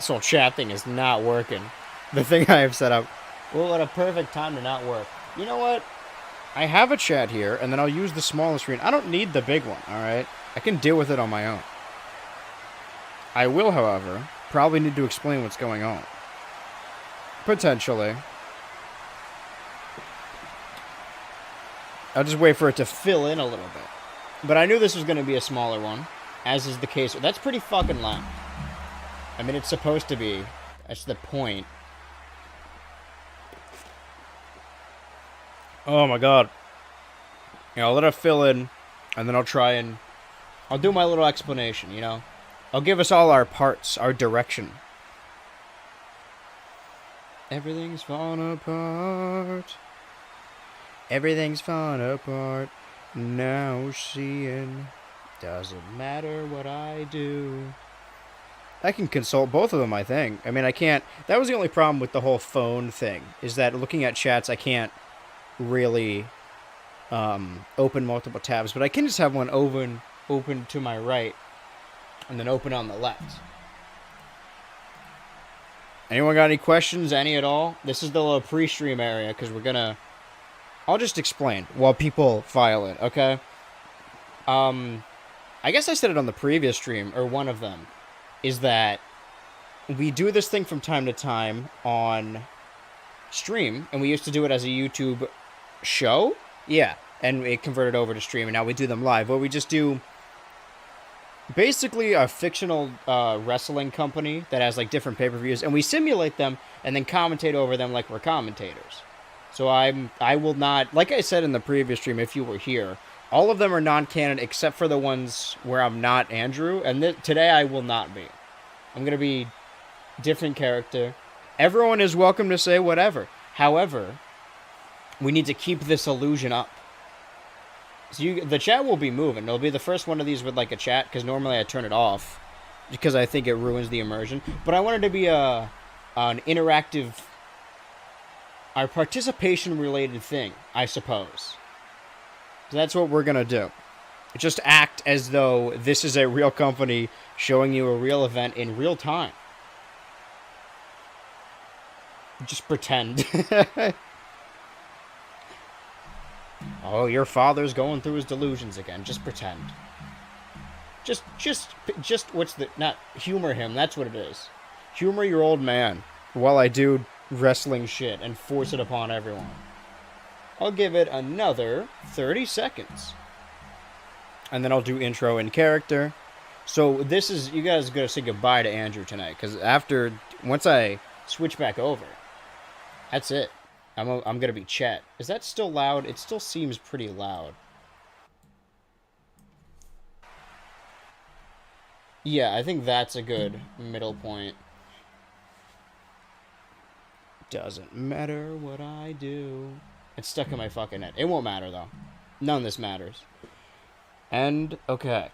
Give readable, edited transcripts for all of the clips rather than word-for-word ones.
This whole chat thing is not working. The thing I have set up. Well, what a perfect time to not work. You know what? I have a chat here, and then I'll use the smallest screen. I don't need the big one, alright? I can deal with it on my own. I will, however, probably need to explain what's going on. Potentially. I'll just wait for it to fill in a little bit. But I knew this was going to be a smaller one, as is the case. That's pretty fucking loud. I mean, it's supposed to be. That's the point. Oh my god. Yeah, I'll let it fill in, and then I'll try and... I'll do my little explanation, you know? I'll give us all our parts, our direction. Everything's falling apart. Everything's falling apart. Now seeing. Doesn't matter what I do. I can consult both of them, I think. I mean, I can't... That was the only problem with the whole phone thing, is that looking at chats, I can't really open multiple tabs, but I can just have one open to my right, and then open on the left. Anyone got any questions? Any at all? This is the little pre-stream area, because we're gonna... I'll just explain while people file it, okay? I guess I said it on the previous stream, or one of them, is that we do this thing from time to time on stream, and we used to do it as a YouTube show? Yeah, and it converted over to stream, and now we do them live, where we just do basically a fictional wrestling company that has like different pay-per-views, and we simulate them and then commentate over them like we're commentators. So I will not, like I said in the previous stream, if you were here, all of them are non-canon except for the ones where I'm not Andrew, and today I will not be. I'm going to be different character. Everyone is welcome to say whatever. However, we need to keep this illusion up. So the chat will be moving. It'll be the first one of these with like a chat, because normally I turn it off because I think it ruins the immersion. But I wanted to be an interactive, our participation related thing, I suppose. So that's what we're going to do. Just act as though this is a real company showing you a real event in real time. Just pretend. Oh, your father's going through his delusions again. Just pretend. Just, what's the... Not humor him, that's what it is. Humor your old man while I do wrestling shit and force it upon everyone. I'll give it another 30 seconds. And then I'll do intro and character. So this is... You guys gotta say goodbye to Andrew tonight, because once I switch back over, that's it. I'm gonna be Chet. Is that still loud? It still seems pretty loud. Yeah, I think that's a good middle point. Doesn't matter what I do. It's stuck in my fucking head. It won't matter, though. None of this matters. And, okay.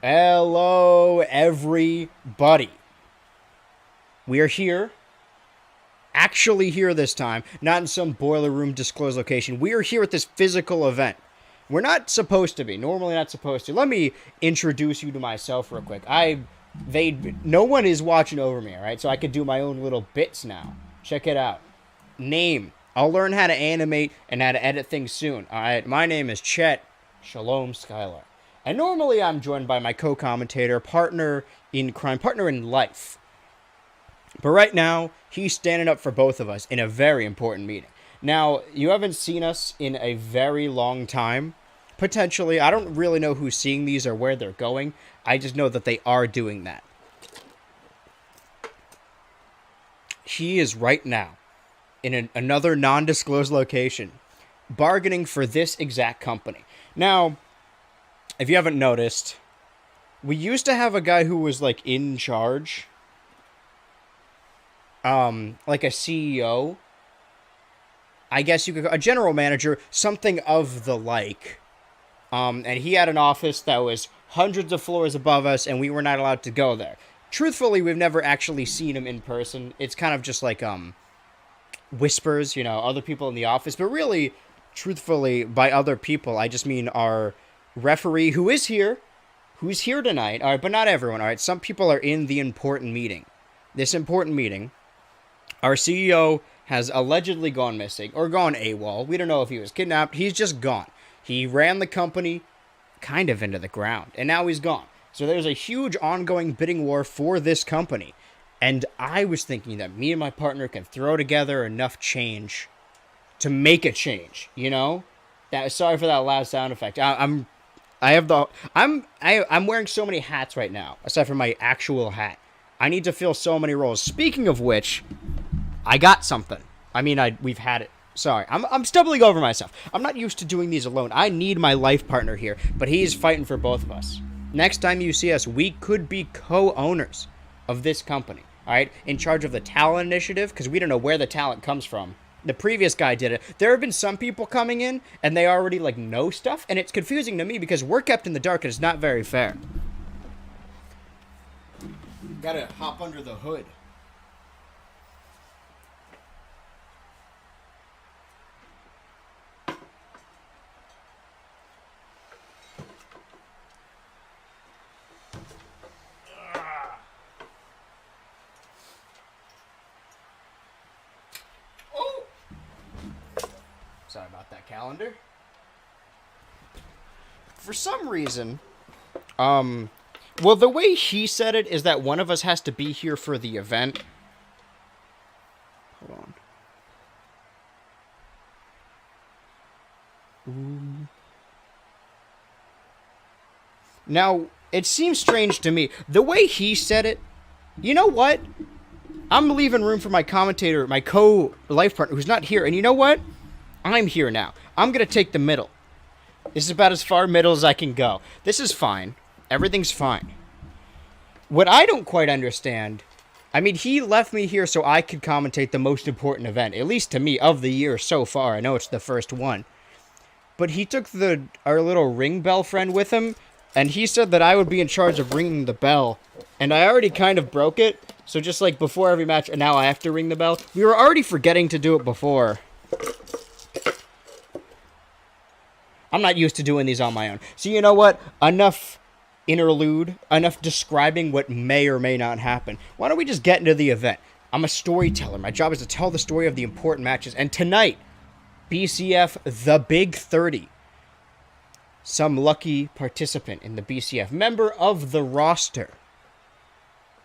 Hello, everybody. We are here. Actually here this time. Not in some boiler room disclosed location. We are here at this physical event. We're not supposed to be. Normally not supposed to. Let me introduce you to myself real quick. No one is watching over me, alright? So I could do my own little bits now. Check it out. Name. I'll learn how to animate and how to edit things soon. Alright, my name is Chet Shalom Skylar. And normally I'm joined by my co-commentator, partner in crime, partner in life. But right now, he's standing up for both of us in a very important meeting. Now, you haven't seen us in a very long time. Potentially, I don't really know who's seeing these or where they're going. I just know that they are doing that. He is right now in another non-disclosed location, bargaining for this exact company. Now, if you haven't noticed, we used to have a guy who was like in charge, like a CEO. I guess you could, a general manager, something of the like. And he had an office that was hundreds of floors above us, and we were not allowed to go there. Truthfully, we've never actually seen him in person. It's kind of just like, whispers, other people in the office. But really, truthfully, by other people, I just mean our referee, who is here, who's here tonight. All right, but not everyone. All right, some people are in the important meeting. This important meeting, our CEO has allegedly gone missing or gone AWOL. We don't know if he was kidnapped. He's just gone. He ran the company kind of into the ground, and now he's gone. So there's a huge ongoing bidding war for this company. And I was thinking that me and my partner can throw together enough change to make a change, you know? Sorry for that loud sound effect. I'm wearing so many hats right now, aside from my actual hat. I need to fill so many roles. Speaking of which, I got something. I mean, we've had it. Sorry, I'm stumbling over myself. I'm not used to doing these alone. I need my life partner here, but he's fighting for both of us. Next time you see us, we could be co-owners of this company, all right? In charge of the talent initiative, because we don't know where the talent comes from. The previous guy did it. There have been some people coming in, and they already, like, know stuff, and it's confusing to me because we're kept in the dark, and it's not very fair. Gotta hop under the hood. Sorry about that, calendar. For some reason, well, the way he said it is that one of us has to be here for the event. Hold on. Ooh. Now, it seems strange to me. The way he said it, you know what? I'm leaving room for my commentator, my co-life partner, who's not here. And you know what? I'm here now. I'm going to take the middle. This is about as far middle as I can go. This is fine. Everything's fine. What I don't quite understand, I mean, he left me here so I could commentate the most important event, at least to me, of the year so far. I know it's the first one. But he took our little ring bell friend with him, and he said that I would be in charge of ringing the bell. And I already kind of broke it, so just like before every match, and now I have to ring the bell. We were already forgetting to do it before. I'm not used to doing these on my own. So you know what? Enough interlude, enough describing what may or may not happen. Why don't we just get into the event? I'm a storyteller. My job is to tell the story of the important matches. And tonight, BCF The Big 30. Some lucky participant in the BCF, member of the roster,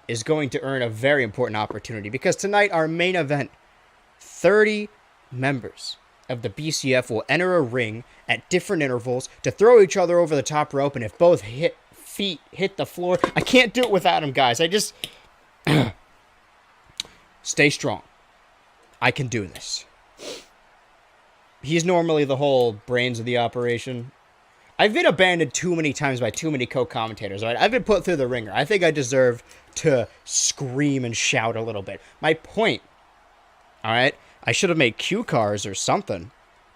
is going to earn a very important opportunity. Because tonight, our main event, 30 members of the BCF will enter a ring at different intervals to throw each other over the top rope, and if both feet hit the floor, I can't do it without him, guys. I just stay strong. I can do this. He's normally the whole brains of the operation. I've been abandoned too many times by too many co-commentators, all right? I've been put through the ringer. I think I deserve to scream and shout a little bit. My point, all right? I should have made cue cards or something.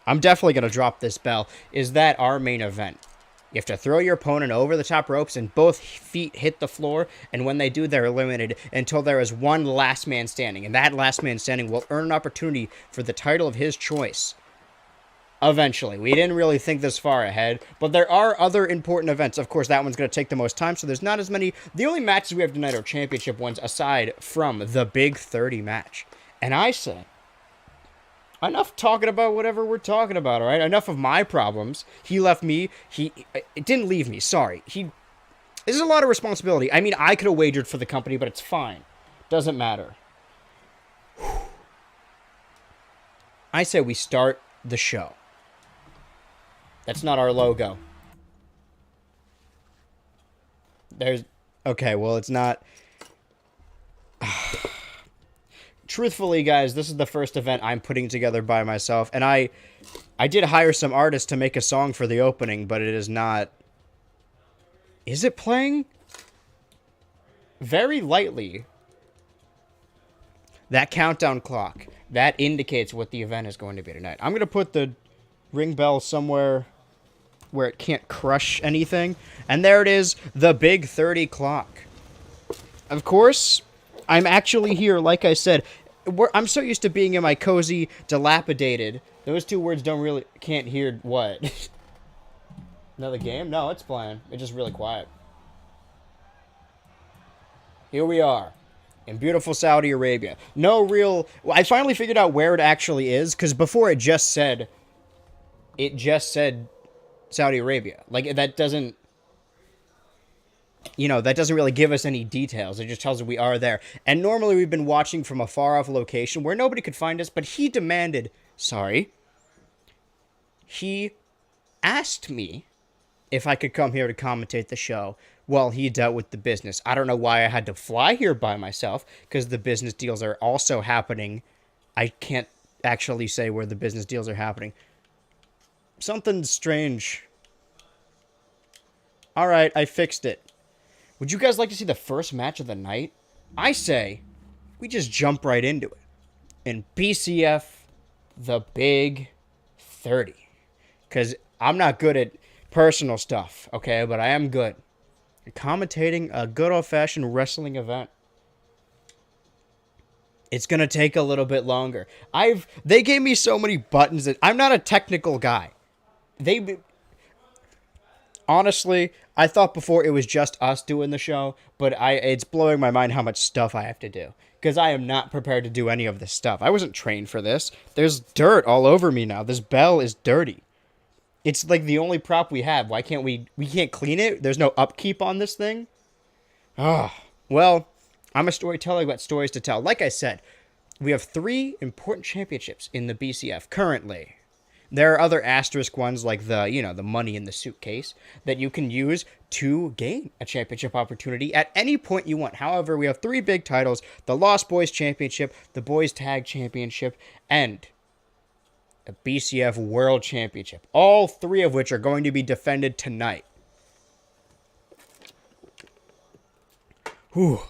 I'm definitely going to drop this bell. Is that our main event? You have to throw your opponent over the top ropes and both feet hit the floor. And when they do, they're eliminated until there is one last man standing. And that last man standing will earn an opportunity for the title of his choice. Eventually. We didn't really think this far ahead. But there are other important events. Of course, that one's going to take the most time. So there's not as many. The only matches we have tonight are championship ones aside from the Big 30 match. And I say, enough talking about whatever we're talking about, all right? Enough of my problems. He left me. It didn't leave me, sorry. This is a lot of responsibility. I mean, I could have wagered for the company, but it's fine. Doesn't matter. I say we start the show. That's not our logo. Okay, well, it's not. Truthfully, guys, this is the first event I'm putting together by myself, and I did hire some artists to make a song for the opening, but it is not. Is it playing? Very lightly. That countdown clock, that indicates what the event is going to be tonight. I'm going to put the ring bell somewhere where it can't crush anything, and there it is, the Big 30 clock. Of course, I'm actually here, like I said. I'm so used to being in my cozy, dilapidated. Those two words can't hear what? Another game? No, it's playing. It's just really quiet. Here we are in beautiful Saudi Arabia. No real. I finally figured out where it actually is because before it just said Saudi Arabia. Like that doesn't, that doesn't really give us any details. It just tells us we are there. And normally we've been watching from a far off location where nobody could find us, but he asked me if I could come here to commentate the show while he dealt with the business. I don't know why I had to fly here by myself because the business deals are also happening. I can't actually say where the business deals are happening. Something strange. All right, I fixed it. Would you guys like to see the first match of the night? I say we just jump right into it. In BCF, the Big 30. Because I'm not good at personal stuff, okay? But I am good at commentating a good old-fashioned wrestling event. It's going to take a little bit longer. They gave me so many buttons that I'm not a technical guy. Honestly, I thought before it was just us doing the show, but it's blowing my mind how much stuff I have to do. Because I am not prepared to do any of this stuff. I wasn't trained for this. There's dirt all over me now. This bell is dirty. It's like the only prop we have. Why can't we can't clean it? There's no upkeep on this thing? Well, I'm a storyteller. I've got stories to tell. Like I said, we have 3 important championships in the BCF currently. There are other asterisk ones like the money in the suitcase that you can use to gain a championship opportunity at any point you want. However, we have 3 big titles: the Lost Boys Championship, the Boys Tag Championship, and a BCF World Championship. All 3 of which are going to be defended tonight. Whew.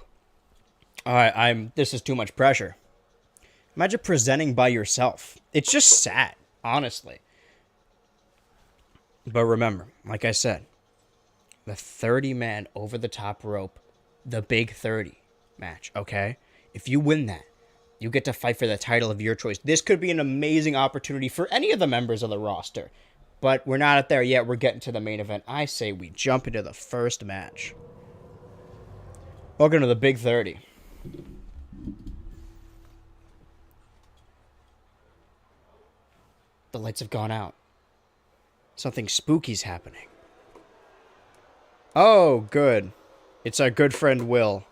Alright, this is too much pressure. Imagine presenting by yourself. It's just sad. Honestly. But remember, like I said, the 30-man over-the-top rope, the Big 30 match, okay? If you win that, you get to fight for the title of your choice. This could be an amazing opportunity for any of the members of the roster. But we're not there yet. We're getting to the main event. I say we jump into the first match. Welcome to the Big 30. The lights have gone out. Something spooky's happening. Oh, good. It's our good friend Will.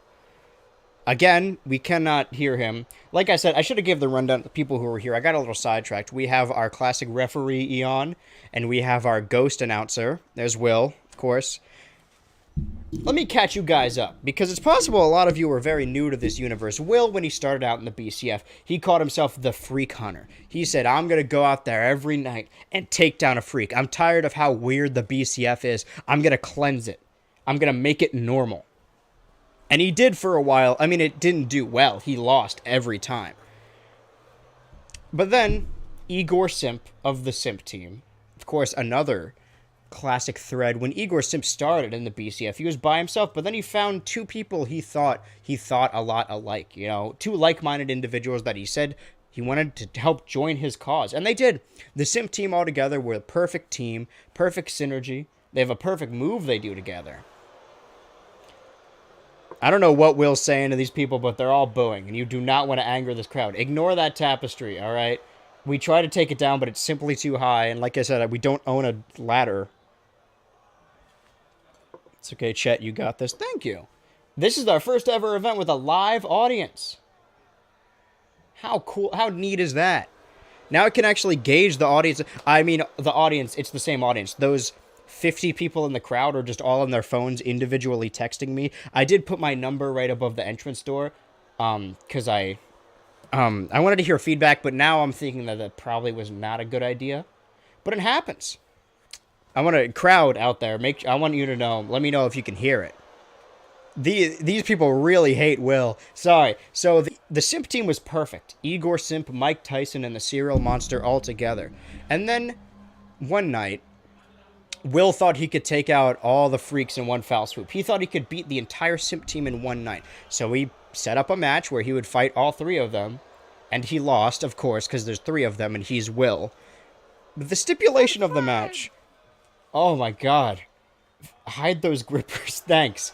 Again, we cannot hear him. Like I said, I should have given the rundown to the people who were here. I got a little sidetracked. We have our classic referee, Eon, and we have our ghost announcer. There's Will, of course. Let me catch you guys up, because it's possible a lot of you are very new to this universe. Will, when he started out in the BCF, he called himself the Freak Hunter. He said, I'm going to go out there every night and take down a freak. I'm tired of how weird the BCF is. I'm going to cleanse it. I'm going to make it normal. And he did for a while. I mean, it didn't do well. He lost every time. But then, Igor Simp of the Simp team, of course, another classic thread. When Igor Simp started in the BCF, he was by himself, but then he found 2 people he thought a lot alike. 2 like-minded individuals that he said he wanted to help join his cause. And they did. The Simp team all together were a perfect team, perfect synergy. They have a perfect move they do together. I don't know what Will's saying to these people, but they're all booing, and you do not want to anger this crowd. Ignore that tapestry, all right? We try to take it down, but it's simply too high, and like I said, we don't own a ladder. It's okay, Chet, you got this. Thank you. This is our first ever event with a live audience. How cool, how neat is that? Now I can actually gauge the audience. I mean, the audience, it's the same audience. Those 50 people in the crowd are just all on their phones individually texting me. I did put my number right above the entrance door, because I wanted to hear feedback, but now I'm thinking that probably was not a good idea. But it happens. I want a crowd out there. I want you to know. Let me know if you can hear it. These people really hate Will. Sorry. So the Simp team was perfect. Igor Simp, Mike Tyson, and the Serial Monster all together. And then one night, Will thought he could take out all the freaks in one foul swoop. He thought he could beat the entire Simp team in one night. So he set up a match where he would fight all 3 of them. And he lost, of course, because there's 3 of them and he's Will. But the stipulation of the match... Oh my god. Hide those grippers. Thanks.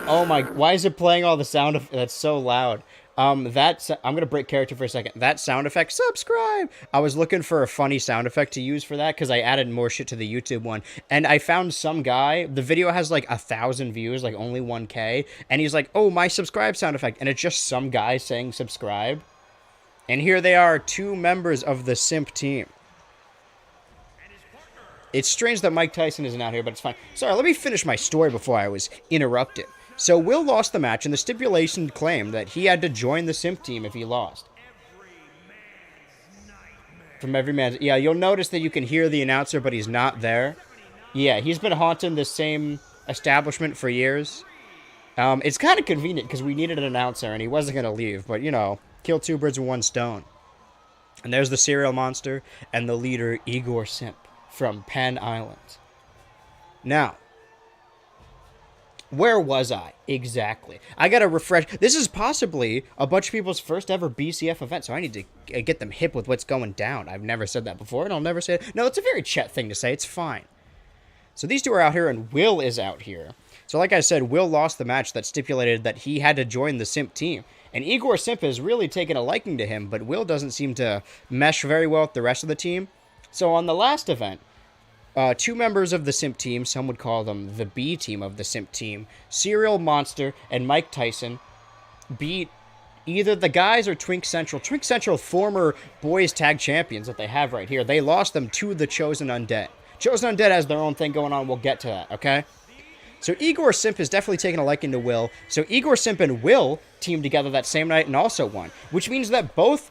Oh my, why is it playing all the sound of that's so loud? I'm gonna break character for a second. That sound effect, subscribe. I was looking for a funny sound effect to use for that because I added more shit to the YouTube one, and I found some guy. The video has like 1,000 views, like only 1K, and he's like, "Oh, my subscribe sound effect," and it's just some guy saying subscribe. And here they are, 2 members of the Simp team. It's strange that Mike Tyson isn't out here, but it's fine. Sorry, let me finish my story before I was interrupted. So Will lost the match, and the stipulation claimed that he had to join the Simp team if he lost. From every man. Yeah, you'll notice that you can hear the announcer, but he's not there. Yeah, he's been haunting the same establishment for years. It's kind of convenient because we needed an announcer, and he wasn't going to leave. But, you know, kill 2 birds with 1 stone. And there's the cereal monster and the leader, Igor Simp, from Penn Island. Now, where was I exactly? I gotta refresh. This is possibly a bunch of people's first ever BCF event, so I need to get them hip with what's going down. I've never said that before, and I'll never say it. No, it's a very Chet thing to say. It's fine. So these 2 are out here, and Will is out here. So like I said, Will lost the match that stipulated that he had to join the Simp team. And Igor Simp has really taken a liking to him, but Will doesn't seem to mesh very well with the rest of the team. So on the last event, 2 members of the Simp team, some would call them the B team of the Simp team, Serial Monster and Mike Tyson, beat either the guys or Twink Central. Twink Central, former boys tag champions that they have right here. They lost them to the Chosen Undead. Chosen Undead has their own thing going on. We'll get to that, okay? So Igor Simp has definitely taken a liking to Will. So Igor Simp and Will teamed together that same night and also won, which means that both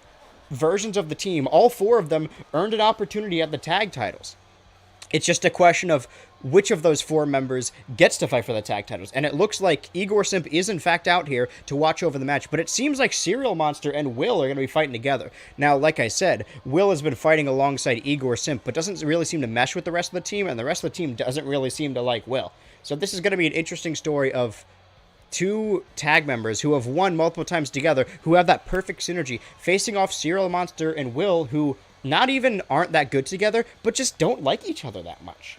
versions of the team, all 4 of them, earned an opportunity at the tag titles. It's just a question of which of those 4 members gets to fight for the tag titles. And it looks like Igor Simp is in fact out here to watch over the match. But it seems like Serial Monster and Will are going to be fighting together. Now, like I said, Will has been fighting alongside Igor Simp, but doesn't really seem to mesh with the rest of the team. And the rest of the team doesn't really seem to like Will. So this is going to be an interesting story of 2 tag members who have won multiple times together, who have that perfect synergy, facing off Serial Monster and Will, who not even aren't that good together, but just don't like each other that much.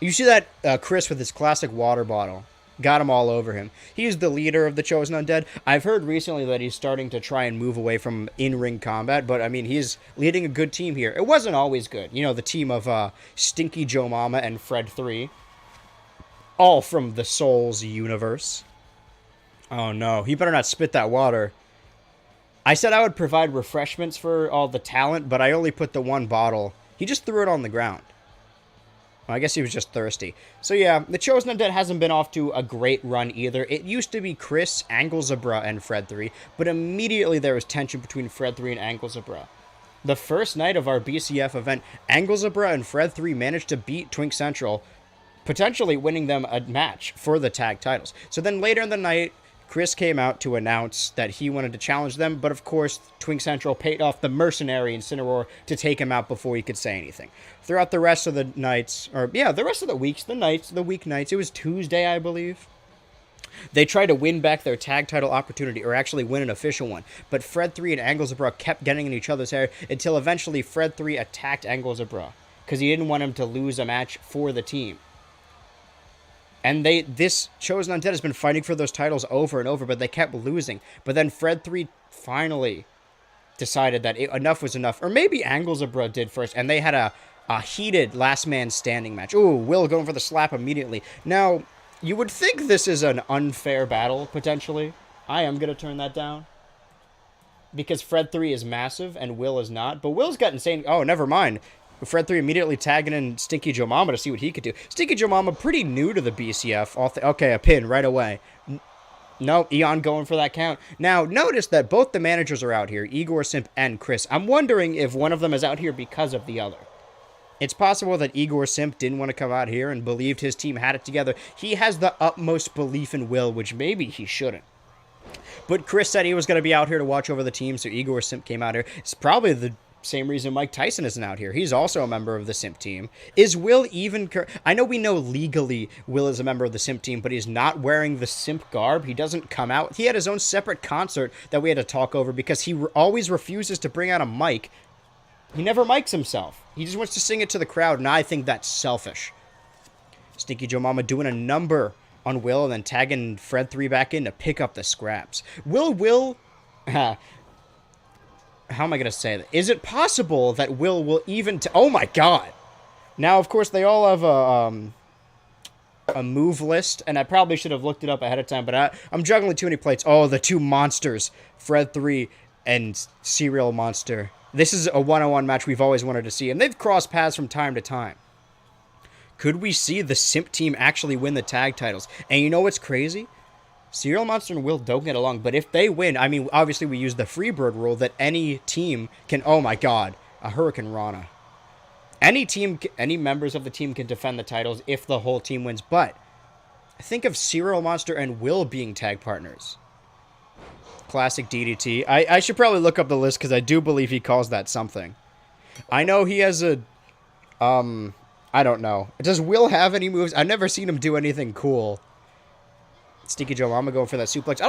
You see that Chris with his classic water bottle. Got him all over him. He's the leader of the Chosen Undead. I've heard recently that he's starting to try and move away from in-ring combat, but I mean, he's leading a good team here. It wasn't always good. You know, the team of Stinky Joe Mama and Fred 3. All from the Souls universe. Oh no, he better not spit that water. I said I would provide refreshments for all the talent, but I only put the 1 bottle. He just threw it on the ground. Well, I guess he was just thirsty. So yeah, the Chosen Undead hasn't been off to a great run either. It used to be Chris, Anglezebra, and Fred 3, but immediately there was tension between Fred 3 and Anglezebra. The first night of our BCF event, Anglezebra and Fred 3 managed to beat Twink Central, potentially winning them a match for the tag titles. So then later in the night, Chris came out to announce that he wanted to challenge them, but of course, Twink Central paid off the mercenary Incineroar to take him out before he could say anything. Throughout the rest of the nights, the rest of the weeks, the weeknights, it was Tuesday, I believe, they tried to win back their tag title opportunity, or actually win an official one, but Fred 3 and Anglezebra kept getting in each other's hair until eventually Fred 3 attacked Anglezebra, because he didn't want him to lose a match for the team. And this Chosen Undead has been fighting for those titles over and over, but they kept losing. But then Fred 3 finally decided that enough was enough. Or maybe Anglezebra did first, and they had a heated last man standing match. Ooh, Will going for the slap immediately. Now, you would think this is an unfair battle, potentially. I am going to turn that down. Because Fred 3 is massive, and Will is not. But Will's got insane... Oh, never mind. Fred 3 immediately tagging in Stinky Joe Mama to see what he could do. Stinky Joe Mama, pretty new to the BCF. Okay, a pin right away. No, Eon going for that count. Now, notice that both the managers are out here, Igor Simp and Chris. I'm wondering if one of them is out here because of the other. It's possible that Igor Simp didn't want to come out here and believed his team had it together. He has the utmost belief in Will, which maybe he shouldn't. But Chris said he was going to be out here to watch over the team, so Igor Simp came out here. It's probably the same reason Mike Tyson isn't out here. He's also a member of the Simp team. Is Will even... I know we know legally Will is a member of the Simp team, but he's not wearing the Simp garb. He doesn't come out. He had his own separate concert that we had to talk over because he always refuses to bring out a mic. He never mics himself. He just wants to sing it to the crowd, and I think that's selfish. Stinky Joe Mama doing a number on Will and then tagging Fred 3 back in to pick up the scraps. Will, how am I going to say that? Is it possible that will even, oh my god. Now, of course, they all have a move list, and I probably should have looked it up ahead of time, but I'm juggling too many plates. Oh, the two monsters, Fred 3 and Serial Monster. This is a one-on-one match we've always wanted to see, and they've crossed paths from time to time. Could we see the Simp team actually win the tag titles? And you know what's crazy? Serial Monster and Will don't get along, but if they win, I mean, obviously we use the Freebird rule that any team can, oh my god, a Hurricane Rana. Any team, any members of the team can defend the titles if the whole team wins, but think of Serial Monster and Will being tag partners. Classic DDT. I should probably look up the list because I do believe he calls that something. I know he has a, I don't know. Does Will have any moves? I've never seen him do anything cool. Stinky Joe Mama going for that suplex.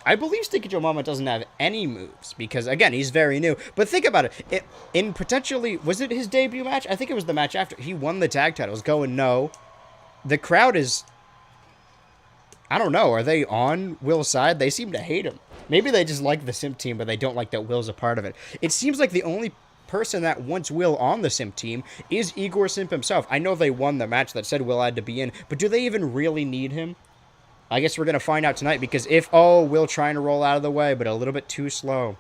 I believe Stinky Joe Mama doesn't have any moves because, again, he's very new. But think about it. In potentially, was it his debut match? I think it was the match after. He won the tag titles. Going no. The crowd is, I don't know. Are they on Will's side? They seem to hate him. Maybe they just like the Simp team, but they don't like that Will's a part of it. It seems like the only person that wants Will on the Simp team is Igor Simp himself. I know they won the match that said Will had to be in, but do they even really need him? I guess we're going to find out tonight because Will trying to roll out of the way, but a little bit too slow.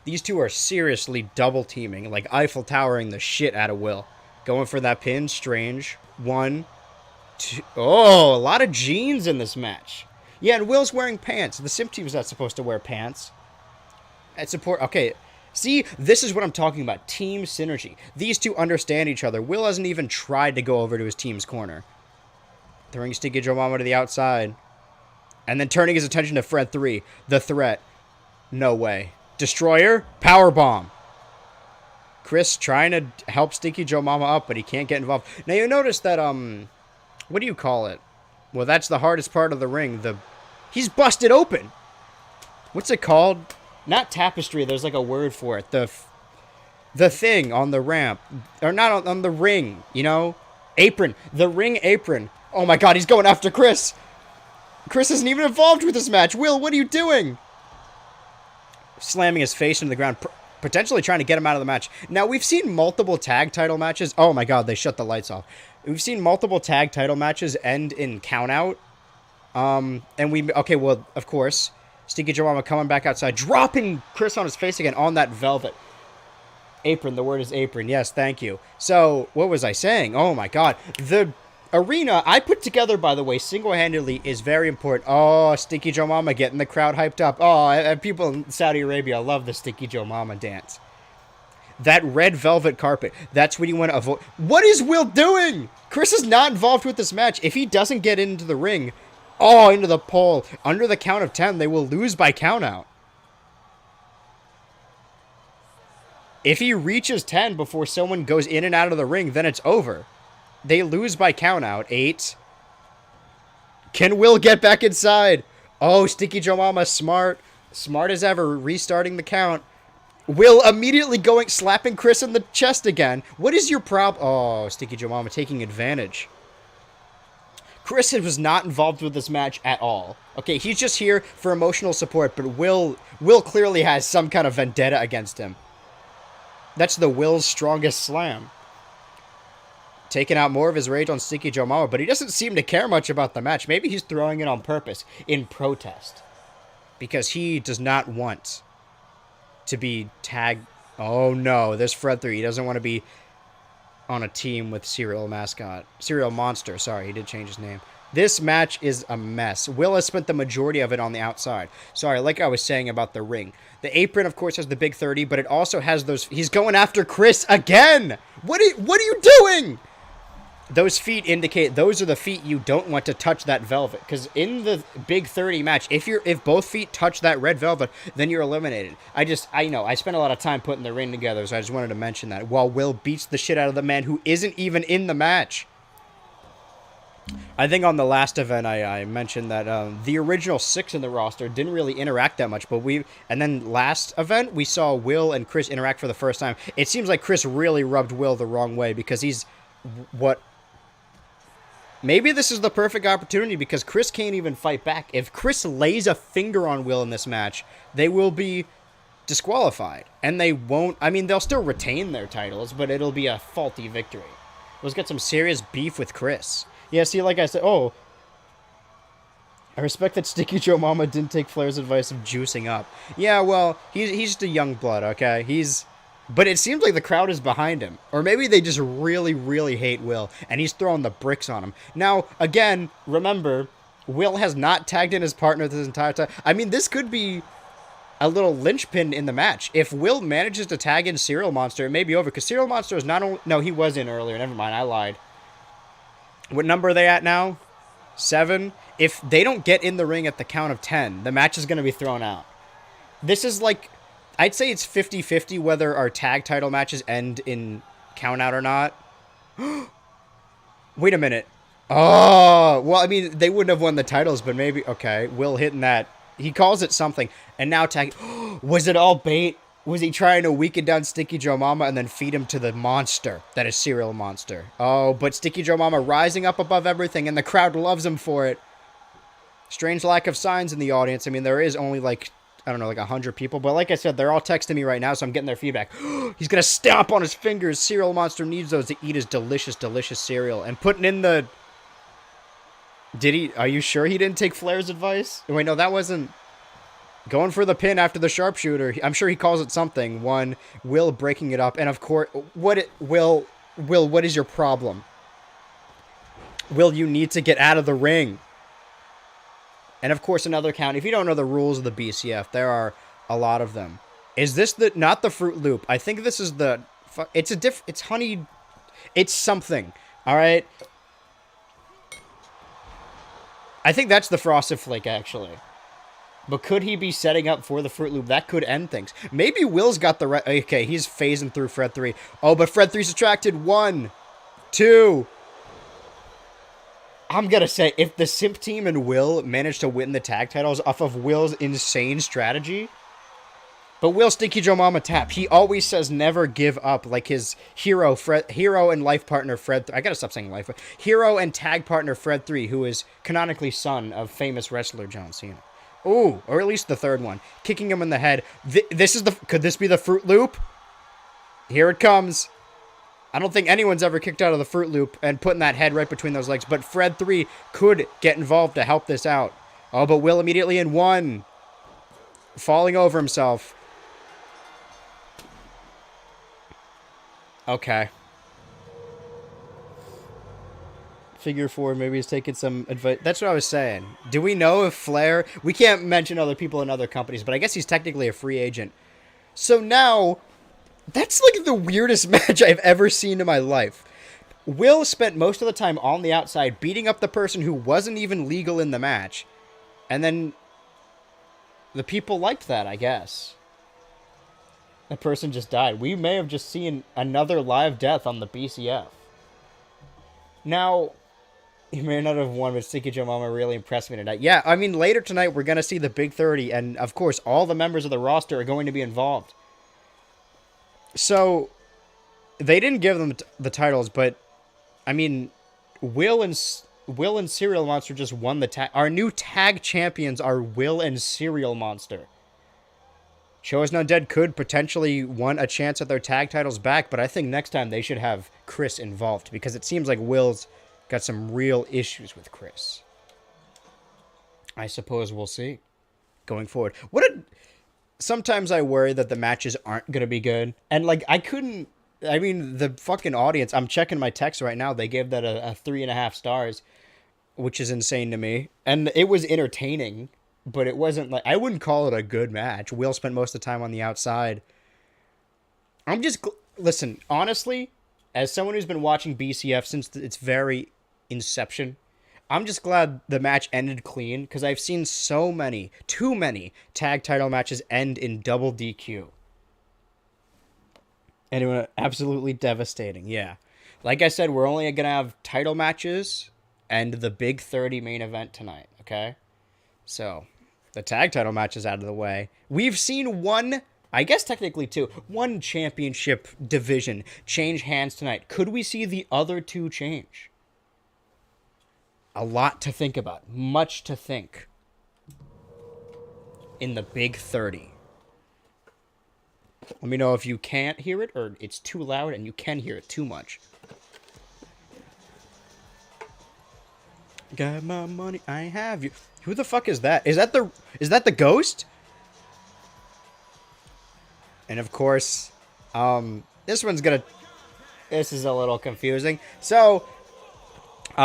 These two are seriously double teaming, like Eiffel Towering the shit out of Will. Going for that pin, Strange. 1, 2, oh, a lot of jeans in this match. Yeah, and Will's wearing pants. The Simp team's not supposed to wear pants. Okay, see, this is what I'm talking about. Team synergy. These two understand each other. Will hasn't even tried to go over to his team's corner. Throwing Stinky Joe Mama to the outside. And then turning his attention to Fred 3. The threat. No way. Destroyer. Powerbomb. Chris trying to help Stinky Joe Mama up, but he can't get involved. Now you notice that, what do you call it? Well, that's the hardest part of the ring. He's busted open. What's it called? Not tapestry. There's like a word for it. The thing on the ramp. Or not on the ring, you know? Apron. The ring apron. Oh my god, he's going after Chris. Chris isn't even involved with this match. Will, what are you doing? Slamming his face into the ground, potentially trying to get him out of the match. Now, we've seen multiple tag title matches. Oh my god, they shut the lights off. We've seen multiple tag title matches end in countout. Okay, well, of course, Stinky Joe Mama coming back outside, dropping Chris on his face again on that velvet. Apron, the word is apron. Yes, thank you. So, what was I saying? Oh my god. The arena I put together, by the way, single-handedly is very important. Oh, Stinky Joe Mama getting the crowd hyped up. Oh, people in Saudi Arabia love the Stinky Joe Mama dance. That red velvet carpet, that's what you want to avoid. What is Will doing? Chris is not involved with this match. If he doesn't get into the ring, into the pole, under the count of 10, they will lose by countout. If he reaches 10 before someone goes in and out of the ring, then it's over. They lose by countout. 8. Can Will get back inside? Oh, Stinky Joe Mama, smart. Smart as ever, restarting the count. Will immediately slapping Chris in the chest again. What is your problem? Oh, Stinky Joe Mama taking advantage. Chris was not involved with this match at all. Okay, he's just here for emotional support, but Will clearly has some kind of vendetta against him. That's the Will's strongest slam. Taking out more of his rage on Stinky Joe Mama, but he doesn't seem to care much about the match. Maybe he's throwing it on purpose, in protest. Because he does not want to be tagged. Oh no, there's Fred 3. He doesn't want to be on a team with Serial Monster. Sorry, he did change his name. This match is a mess. Will has spent the majority of it on the outside. Sorry, like I was saying about the ring. The apron, of course, has the big 30, but it also has those. He's going after Chris again. What are you doing? Those feet indicate those are the feet you don't want to touch that velvet. Because in the big 30 match, if both feet touch that red velvet, then you're eliminated. I know, I spent a lot of time putting the ring together, so I just wanted to mention that. While Will beats the shit out of the man who isn't even in the match. I think on the last event, I mentioned that the original 6 in the roster didn't really interact that much. And then last event, we saw Will and Chris interact for the first time. It seems like Chris really rubbed Will the wrong way because he's what... Maybe this is the perfect opportunity because Chris can't even fight back. If Chris lays a finger on Will in this match, they will be disqualified. And they won't... I mean, they'll still retain their titles, but it'll be a faulty victory. Let's get some serious beef with Chris. Yeah, see, like I said... Oh, I respect that Sticky Joe Mama didn't take Flair's advice of juicing up. Yeah, well, he's just a young blood, okay? But it seems like the crowd is behind him. Or maybe they just really, really hate Will, and he's throwing the bricks on him. Now, again, remember, Will has not tagged in his partner this entire time. I mean, this could be a little linchpin in the match. If Will manages to tag in Cereal Monster, it may be over, because Cereal Monster is not only... No, he was in earlier. Never mind, I lied. What number are they at now? 7? If they don't get in the ring at the count of 10, the match is going to be thrown out. This is like, I'd say it's 50-50 whether our tag title matches end in count out or not. Wait a minute. Oh, well, I mean, they wouldn't have won the titles, but maybe, okay, Will hitting that. He calls it something, and now tag, was it all bait? Was he trying to weaken down Sticky Joe Mama and then feed him to the monster that is Cereal Monster? Oh, but Sticky Joe Mama rising up above everything, and the crowd loves him for it. Strange lack of signs in the audience. I mean, there is only like, I don't know, like 100 people. But like I said, they're all texting me right now, so I'm getting their feedback. He's going to stomp on his fingers. Cereal Monster needs those to eat his delicious, delicious cereal. And putting in the... Did he... Are you sure he didn't take Flair's advice? Wait, no, that wasn't... Going for the pin after the sharpshooter. I'm sure he calls it something. One, Will breaking it up. And of course, Will, what is your problem? Will, you need to get out of the ring. And of course, another count. If you don't know the rules of the BCF, there are a lot of them. Is this not the Fruit Loop? I think this is the... It's honey... It's something. All right? I think that's the Frosted Flake, actually. But could he be setting up for the Fruit Loop? That could end things. Maybe Will's got the right... Okay, he's phasing through Fred 3. Oh, but Fred 3's attracted. 1, 2... I'm going to say, if the Simp Team and Will manage to win the tag titles off of Will's insane strategy, but Will Sticky Joe Mama tap. He always says never give up, like his hero and life partner Fred. I got to stop saying life. Hero and tag partner Fred 3, who is canonically son of famous wrestler John Cena. Ooh, or at least the third one. Kicking him in the head. Could this be the Fruit Loop? Here it comes. I don't think anyone's ever kicked out of the Fruit Loop and putting that head right between those legs, but Fred 3 could get involved to help this out. Oh, but Will immediately in 1. Falling over himself. Okay. Figure 4, maybe he's taking some advice. That's what I was saying. Do we know if Flair... We can't mention other people in other companies, but I guess he's technically a free agent. So now... That's like the weirdest match I've ever seen in my life. Will spent most of the time on the outside beating up the person who wasn't even legal in the match. And then the people liked that, I guess. The person just died. We may have just seen another live death on the BCF. Now, you may not have won, but Sticky Joe Mama really impressed me tonight. Yeah, I mean, later tonight we're going to see the Big 30, and of course all the members of the roster are going to be involved. So, they didn't give them the titles, but, I mean, Will and Cereal Monster just won the tag. Our new tag champions are Will and Cereal Monster. Show Us Not Dead could potentially want a chance at their tag titles back, but I think next time they should have Chris involved, because it seems like Will's got some real issues with Chris. I suppose we'll see going forward. Sometimes I worry that the matches aren't going to be good. And, like, I mean, the fucking audience, I'm checking my text right now. They gave that a 3.5 stars, which is insane to me. And it was entertaining, but it wasn't like, I wouldn't call it a good match. Will spent most of the time on the outside. Listen, honestly, as someone who's been watching BCF since its very inception, I'm just glad the match ended clean, because I've seen too many tag title matches end in double DQ. And absolutely devastating, yeah. Like I said, we're only going to have title matches and the Big 30 main event tonight, okay? So, the tag title match is out of the way. We've seen one, I guess technically two, one championship division change hands tonight. Could we see the other two change? A lot to think about. Much to think. In the Big 30. Let me know if you can't hear it or it's too loud and you can hear it too much. Got my money, I have you. Who the fuck is that? Is that the ghost? And of course, this is a little confusing. So,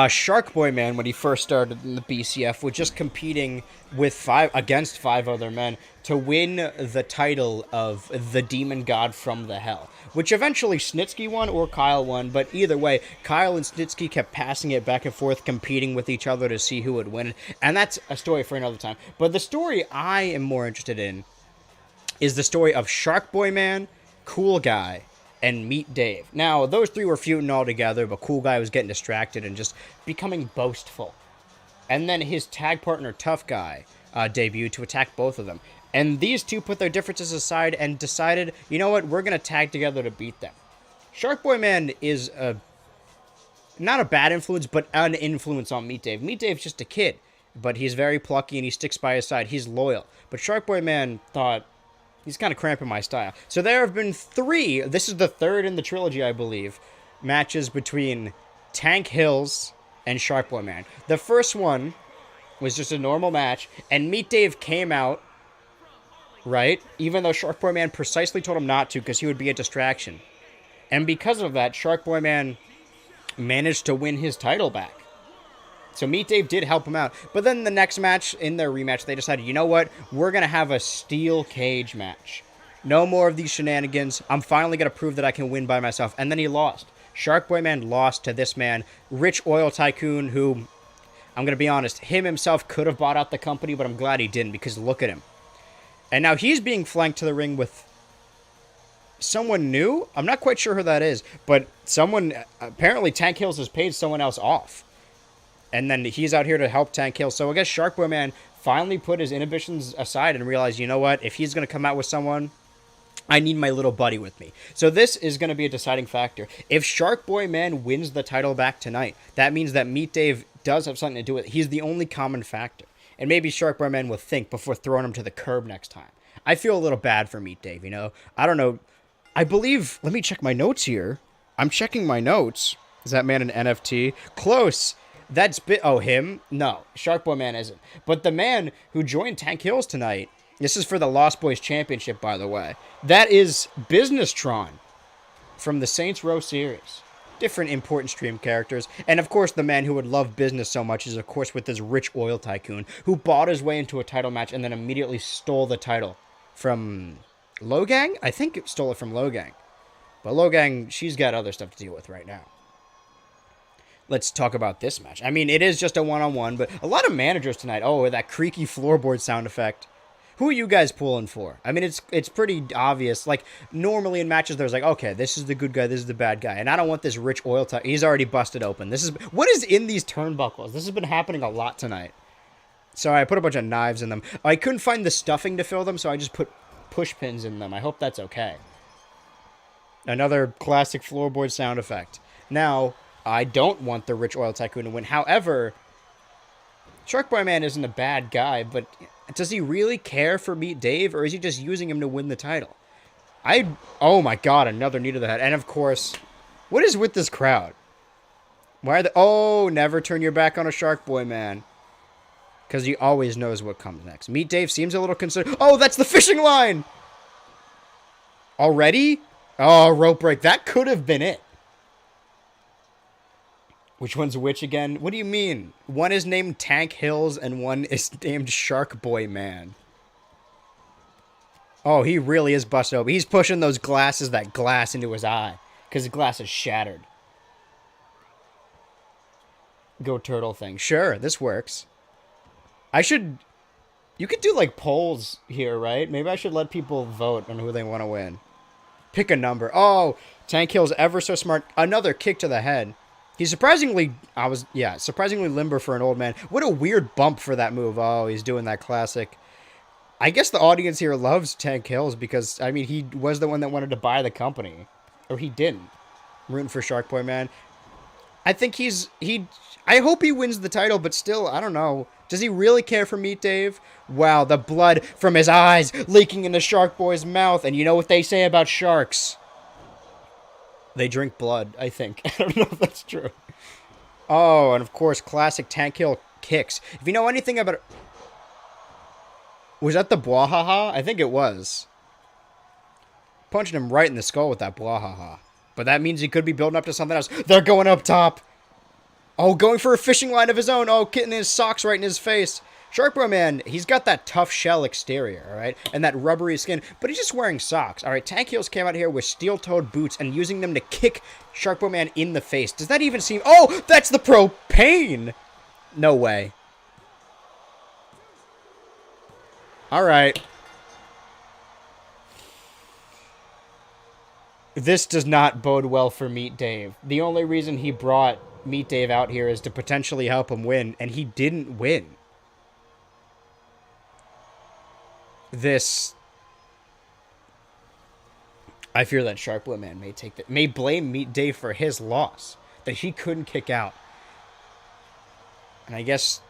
Shark Boy Man, when he first started in the BCF, was just competing against 5 other men to win the title of the Demon God from the Hell, which eventually Snitsky won or Kyle won, but either way, Kyle and Snitsky kept passing it back and forth, competing with each other to see who would win, and that's a story for another time. But the story I am more interested in is the story of Shark Boy Man, Cool Guy, and Meet Dave. Now, those 3 were feuding all together, but Cool Guy was getting distracted and just becoming boastful. And then his tag partner, Tough Guy, debuted to attack both of them. And these 2 put their differences aside and decided, you know what, we're going to tag together to beat them. Shark Boy Man is not a bad influence, but an influence on Meet Dave. Meet Dave's just a kid, but he's very plucky and he sticks by his side. He's loyal. But Shark Boy Man thought, he's kind of cramping my style. So there have been 3, this is the 3rd in the trilogy, I believe, matches between Tank Hills and Shark Boy Man. The first one was just a normal match, and Meet Dave came out, right? Even though Shark Boy Man precisely told him not to because he would be a distraction. And because of that, Shark Boy Man managed to win his title back. So Meet Dave did help him out. But then the next match, in their rematch, they decided, you know what? We're going to have a steel cage match. No more of these shenanigans. I'm finally going to prove that I can win by myself. And then he lost. Shark Boy Man lost to this man, rich oil tycoon, who, I'm going to be honest, him himself could have bought out the company, but I'm glad he didn't, because look at him. And now he's being flanked to the ring with someone new? I'm not quite sure who that is, but someone, apparently Tank Hills has paid someone else off. And then he's out here to help Tank Hills. So I guess Shark Boy Man finally put his inhibitions aside and realized, you know what? If he's going to come out with someone, I need my little buddy with me. So this is going to be a deciding factor. If Shark Boy Man wins the title back tonight, that means that Meet Dave does have something to do with it. He's the only common factor. And maybe Shark Boy Man will think before throwing him to the curb next time. I feel a little bad for Meet Dave, you know? I don't know. I believe, let me check my notes here. I'm checking my notes. Is that man an NFT? Close. That's him? No, Shark Boy Man isn't. But the man who joined Tank Hills tonight, this is for the Lost Boys Championship, by the way. That is Business-tron from the Saints Row series. Different important stream characters. And of course, the man who would love business so much is, of course, with this rich oil tycoon who bought his way into a title match and then immediately stole the title from Logang? I think it stole it from Logang. But Logang, she's got other stuff to deal with right now. Let's talk about this match. I mean, it is just a one-on-one, but a lot of managers tonight. Oh, that creaky floorboard sound effect. Who are you guys pulling for? I mean, it's pretty obvious. Like, normally in matches, there's like, okay, this is the good guy, this is the bad guy. And I don't want this rich oil type. He's already busted open. What is in these turnbuckles? This has been happening a lot tonight. So I put a bunch of knives in them. I couldn't find the stuffing to fill them, so I just put push pins in them. I hope that's okay. Another classic floorboard sound effect. Now, I don't want the rich oil tycoon to win. However, Shark Boy Man isn't a bad guy, but does he really care for Meet Dave, or is he just using him to win the title? Oh my god, another knee to the head. And of course, what is with this crowd? Why are they... Oh, never turn your back on a Shark Boy Man. Because he always knows what comes next. Meet Dave seems a little concerned. Oh, that's the fishing line! Already? Oh, rope break. That could have been it. Which one's which again? What do you mean? One is named Tank Hills and one is named Shark Boy Man. Oh, he really is busted open. He's pushing that glass into his eye. Because the glass is shattered. Go turtle thing. Sure, this works. You could do like polls here, right? Maybe I should let people vote on who they want to win. Pick a number. Oh, Tank Hill's ever so smart. Another kick to the head. He's surprisingly limber for an old man. What a weird bump for that move. Oh, he's doing that classic. I guess the audience here loves Tank Hills because, I mean, he was the one that wanted to buy the company. Or he didn't. I'm rooting for Shark Boy Man. I think I hope he wins the title, but still, I don't know. Does he really care for Meat Dave? Wow, the blood from his eyes leaking into Shark Boy's mouth. And you know what they say about sharks? They drink blood, I think. I don't know if that's true. Oh, and of course, classic Tank Hill kicks. If you know anything about... Was that the Bwahaha? I think it was. Punching him right in the skull with that Bwahaha. But that means he could be building up to something else. They're going up top. Oh, going for a fishing line of his own. Oh, getting his socks right in his face. Shark Boy Man, he's got that tough shell exterior, all right? And that rubbery skin, but he's just wearing socks, all right? Tank Heels came out here with steel-toed boots and using them to kick Shark Boy Man in the face. Does that even seem... Oh, that's the propane! No way. All right. This does not bode well for Meat Dave. The only reason he brought Meat Dave out here is to potentially help him win, and he didn't win. I fear that Shark Boy Man may blame Meat Dave for his loss, that he couldn't kick out. And I guess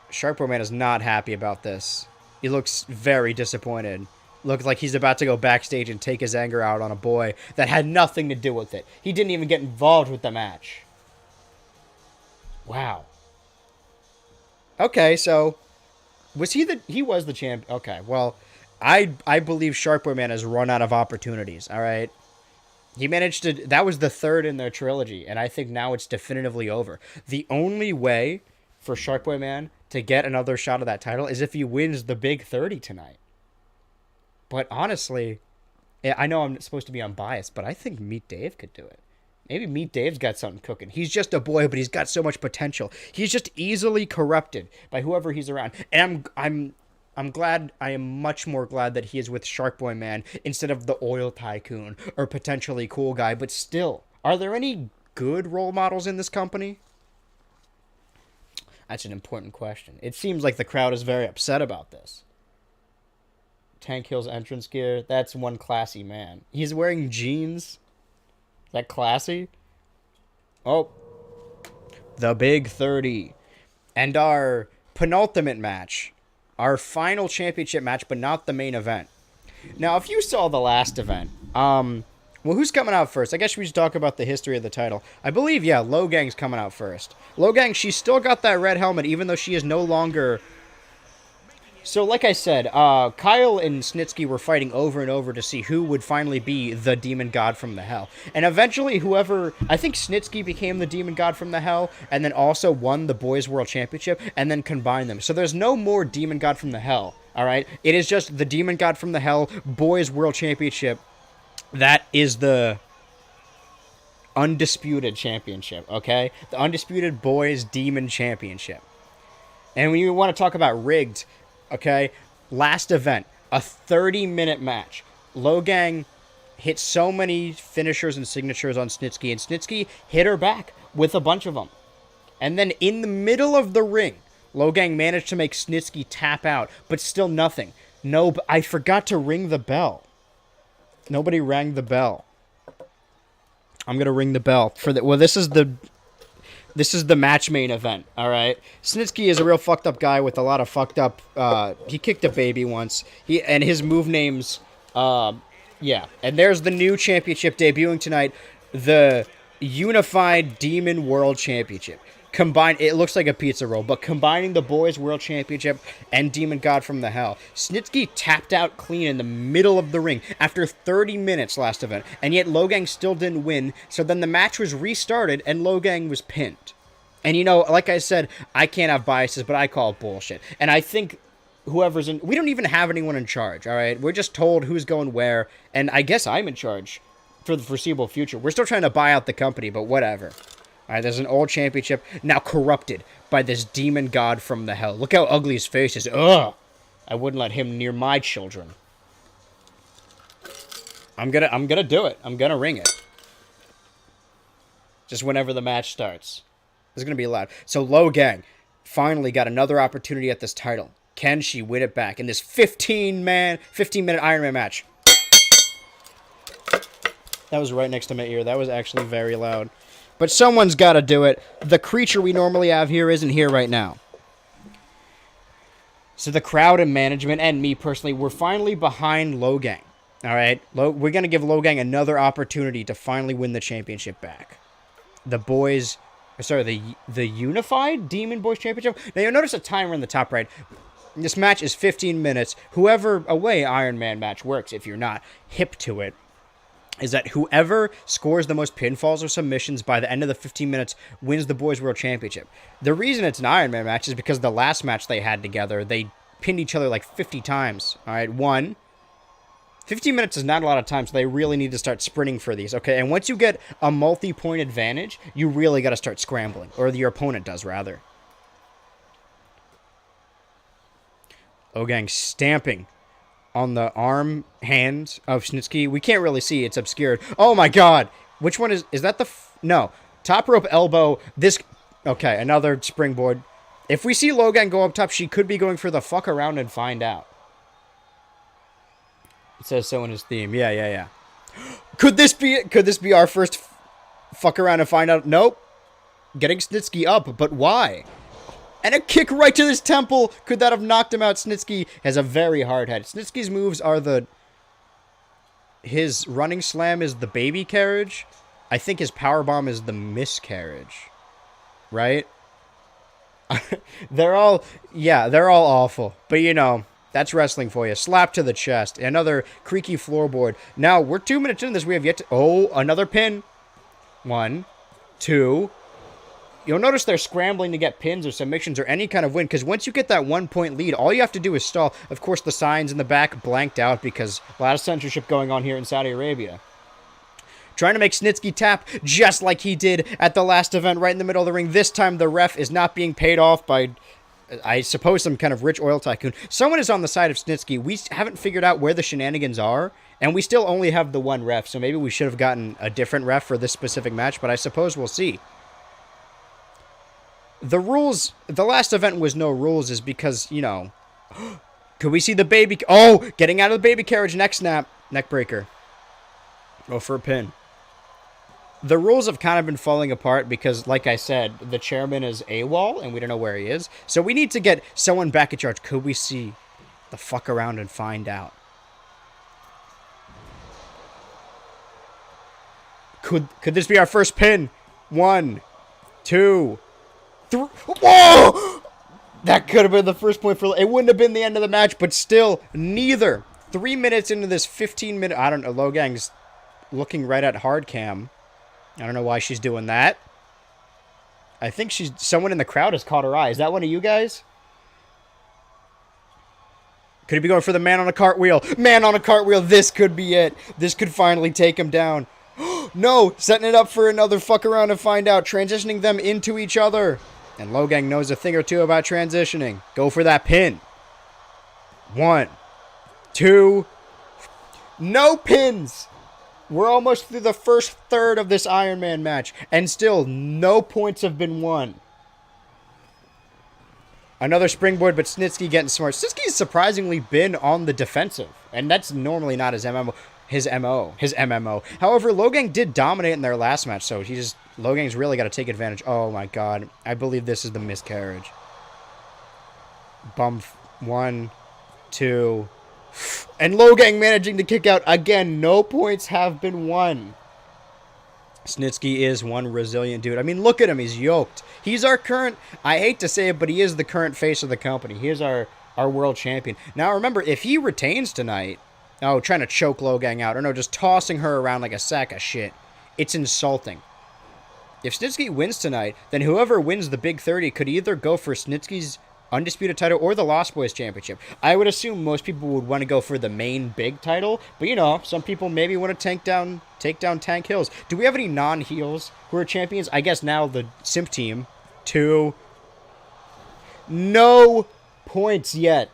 Shark Boy Man is not happy about this. He looks very disappointed. Looks like he's about to go backstage and take his anger out on a boy that had nothing to do with it. He didn't even get involved with the match. Wow. Okay, so he was the champ. Okay, well, I believe Shark Boy Man has run out of opportunities, all right? He managed to... That was the third in their trilogy, and I think now it's definitively over. The only way for Shark Boy Man to get another shot at that title is if he wins the Big 30 tonight. But honestly, I know I'm supposed to be unbiased, but I think Meat Dave could do it. Maybe Meat Dave's got something cooking. He's just a boy, but he's got so much potential. He's just easily corrupted by whoever he's around. And I'm glad, I am much more glad that he is with Shark Boy Man instead of the oil tycoon or potentially cool guy. But still, are there any good role models in this company? That's an important question. It seems like the crowd is very upset about this. Tank Hill's entrance gear, that's one classy man. He's wearing jeans. Is that classy? Oh. The Big 30. And our penultimate match. Our final championship match, but not the main event. Now, if you saw the last event, well, who's coming out first? I guess we should talk about the history of the title. I believe, yeah, Logang's coming out first. Logang, she's still got that red helmet, even though she is no longer... So, like I said, Kyle and Snitsky were fighting over and over to see who would finally be the Demon God from the Hell. And eventually, I think Snitsky became the Demon God from the Hell, and then also won the Boys World Championship, and then combined them. So there's no more Demon God from the Hell, all right? It is just the Demon God from the Hell Boys World Championship. That is the undisputed championship, okay? The undisputed Boys Demon Championship. And when you want to talk about rigged... Okay, last event, a 30-minute match. Logang hit so many finishers and signatures on Snitsky, and Snitsky hit her back with a bunch of them. And then in the middle of the ring, Logang managed to make Snitsky tap out, but still nothing. No, I forgot to ring the bell. Nobody rang the bell. I'm going to ring the bell for the... Well, this is the match main event, all right? Snitsky is a real fucked up guy with a lot of fucked up... he kicked a baby once. And his move names... yeah. And there's the new championship debuting tonight. The Unified Demon World Championship. Combined... It looks like a pizza roll, but combining the Boys World Championship and Demon God from the Hell. Snitsky tapped out clean in the middle of the ring after 30 minutes last event, and yet Logang still didn't win, so then the match was restarted, and Logang was pinned. And, you know, like I said, I can't have biases, but I call it bullshit. And I think whoever's in... We don't even have anyone in charge, all right? We're just told who's going where, and I guess I'm in charge for the foreseeable future. We're still trying to buy out the company, but whatever. All right, there's an old championship now corrupted by this Demon God from the Hell. Look how ugly his face is. Ugh! I wouldn't let him near my children. I'm gonna do it. I'm gonna ring it. Just whenever the match starts. It's gonna be loud. So Logang finally got another opportunity at this title. Can she win it back in this 15-minute Iron Man match? That was right next to my ear. That was actually very loud. But someone's got to do it. The creature we normally have here isn't here right now. So the crowd and management and me personally, we're finally behind Logang. All right? We're going to give Logang another opportunity to finally win the championship back. The boys... Sorry, the Unified Demon Boys Championship? Now, you'll notice a timer in the top right. This match is 15 minutes. Whoever away Iron Man match works, if you're not hip to it, is that whoever scores the most pinfalls or submissions by the end of the 15 minutes wins the Boys World Championship. The reason it's an Iron Man match is because the last match they had together, they pinned each other like 50 times. All right, 15 minutes is not a lot of time, so they really need to start sprinting for these, okay? And once you get a multi-point advantage, you really got to start scrambling, or your opponent does, rather. Logang stamping on the arm hand of Snitsky. We can't really see. It's obscured. Oh, my God. Which one is that the... No. Top rope elbow. This... Okay, another springboard. If we see Logang go up top, she could be going for the fuck around and find out. It says so in his theme. Yeah. Could this be our first fuck around and find out? Nope. Getting Snitsky up, but why? And a kick right to his temple. Could that have knocked him out? Snitsky has a very hard head. Snitsky's moves are his running slam is the baby carriage. I think his power bomb is the miscarriage. Right? They're all awful. But you know, that's wrestling for you. Slap to the chest. Another creaky floorboard. Now, we're 2 minutes into this. We have yet to... Oh, another pin. 1, 2... You'll notice they're scrambling to get pins or submissions or any kind of win, because once you get that 1 point lead, all you have to do is stall. Of course, the signs in the back blanked out because a lot of censorship going on here in Saudi Arabia. Trying to make Snitsky tap just like he did at the last event right in the middle of the ring. This time, the ref is not being paid off by, I suppose, some kind of rich oil tycoon. Someone is on the side of Snitsky. We haven't figured out where the shenanigans are, and we still only have the one ref, so maybe we should have gotten a different ref for this specific match, but I suppose we'll see. The rules, the last event was no rules is because, you know, could we see the baby? Oh, getting out of the baby carriage, neck snap, neck breaker. Oh, for a pin. The rules have kind of been falling apart because, like I said, the chairman is AWOL and we don't know where he is. So we need to get someone back in charge. Could we see the fuck around and find out? Could this be our first pin? 1, 2, 3. Whoa! That could have been the first point for... It wouldn't have been the end of the match, but still, neither. 3 minutes into this 15-minute... I don't know, Logang's looking right at hard cam. I don't know why she's doing that. I think someone in the crowd has caught her eye. Is that one of you guys? Could he be going for the man on a cartwheel? Man on a cartwheel. This could be it. This could finally take him down. No! Setting it up for another fuck around and find out. Transitioning them into each other. And Logang knows a thing or two about transitioning. Go for that pin. 1, 2. No pins! We're almost through the first third of this Iron Man match. And still, no points have been won. Another springboard, but Snitsky getting smart. Snitsky's surprisingly been on the defensive. And that's normally not his MMO. His MMO. However, Logang did dominate in their last match, so Logang's really got to take advantage. Oh my god. I believe this is the miscarriage. Bump. 1, 2. And Logang managing to kick out again. No points have been won. Snitsky is one resilient dude. I mean, look at him. He's yoked. He's our current... I hate to say it, but he is the current face of the company. He is our world champion. Now, remember, if he retains tonight... Oh, trying to choke Logang out. Or no, just tossing her around like a sack of shit. It's insulting. If Snitsky wins tonight, then whoever wins the Big 30 could either go for Snitsky's Undisputed title or the Lost Boys Championship. I would assume most people would want to go for the main big title. But, you know, some people maybe want to take down Tank Hills. Do we have any non-heels who are champions? I guess now the Simp team. 2. No points yet.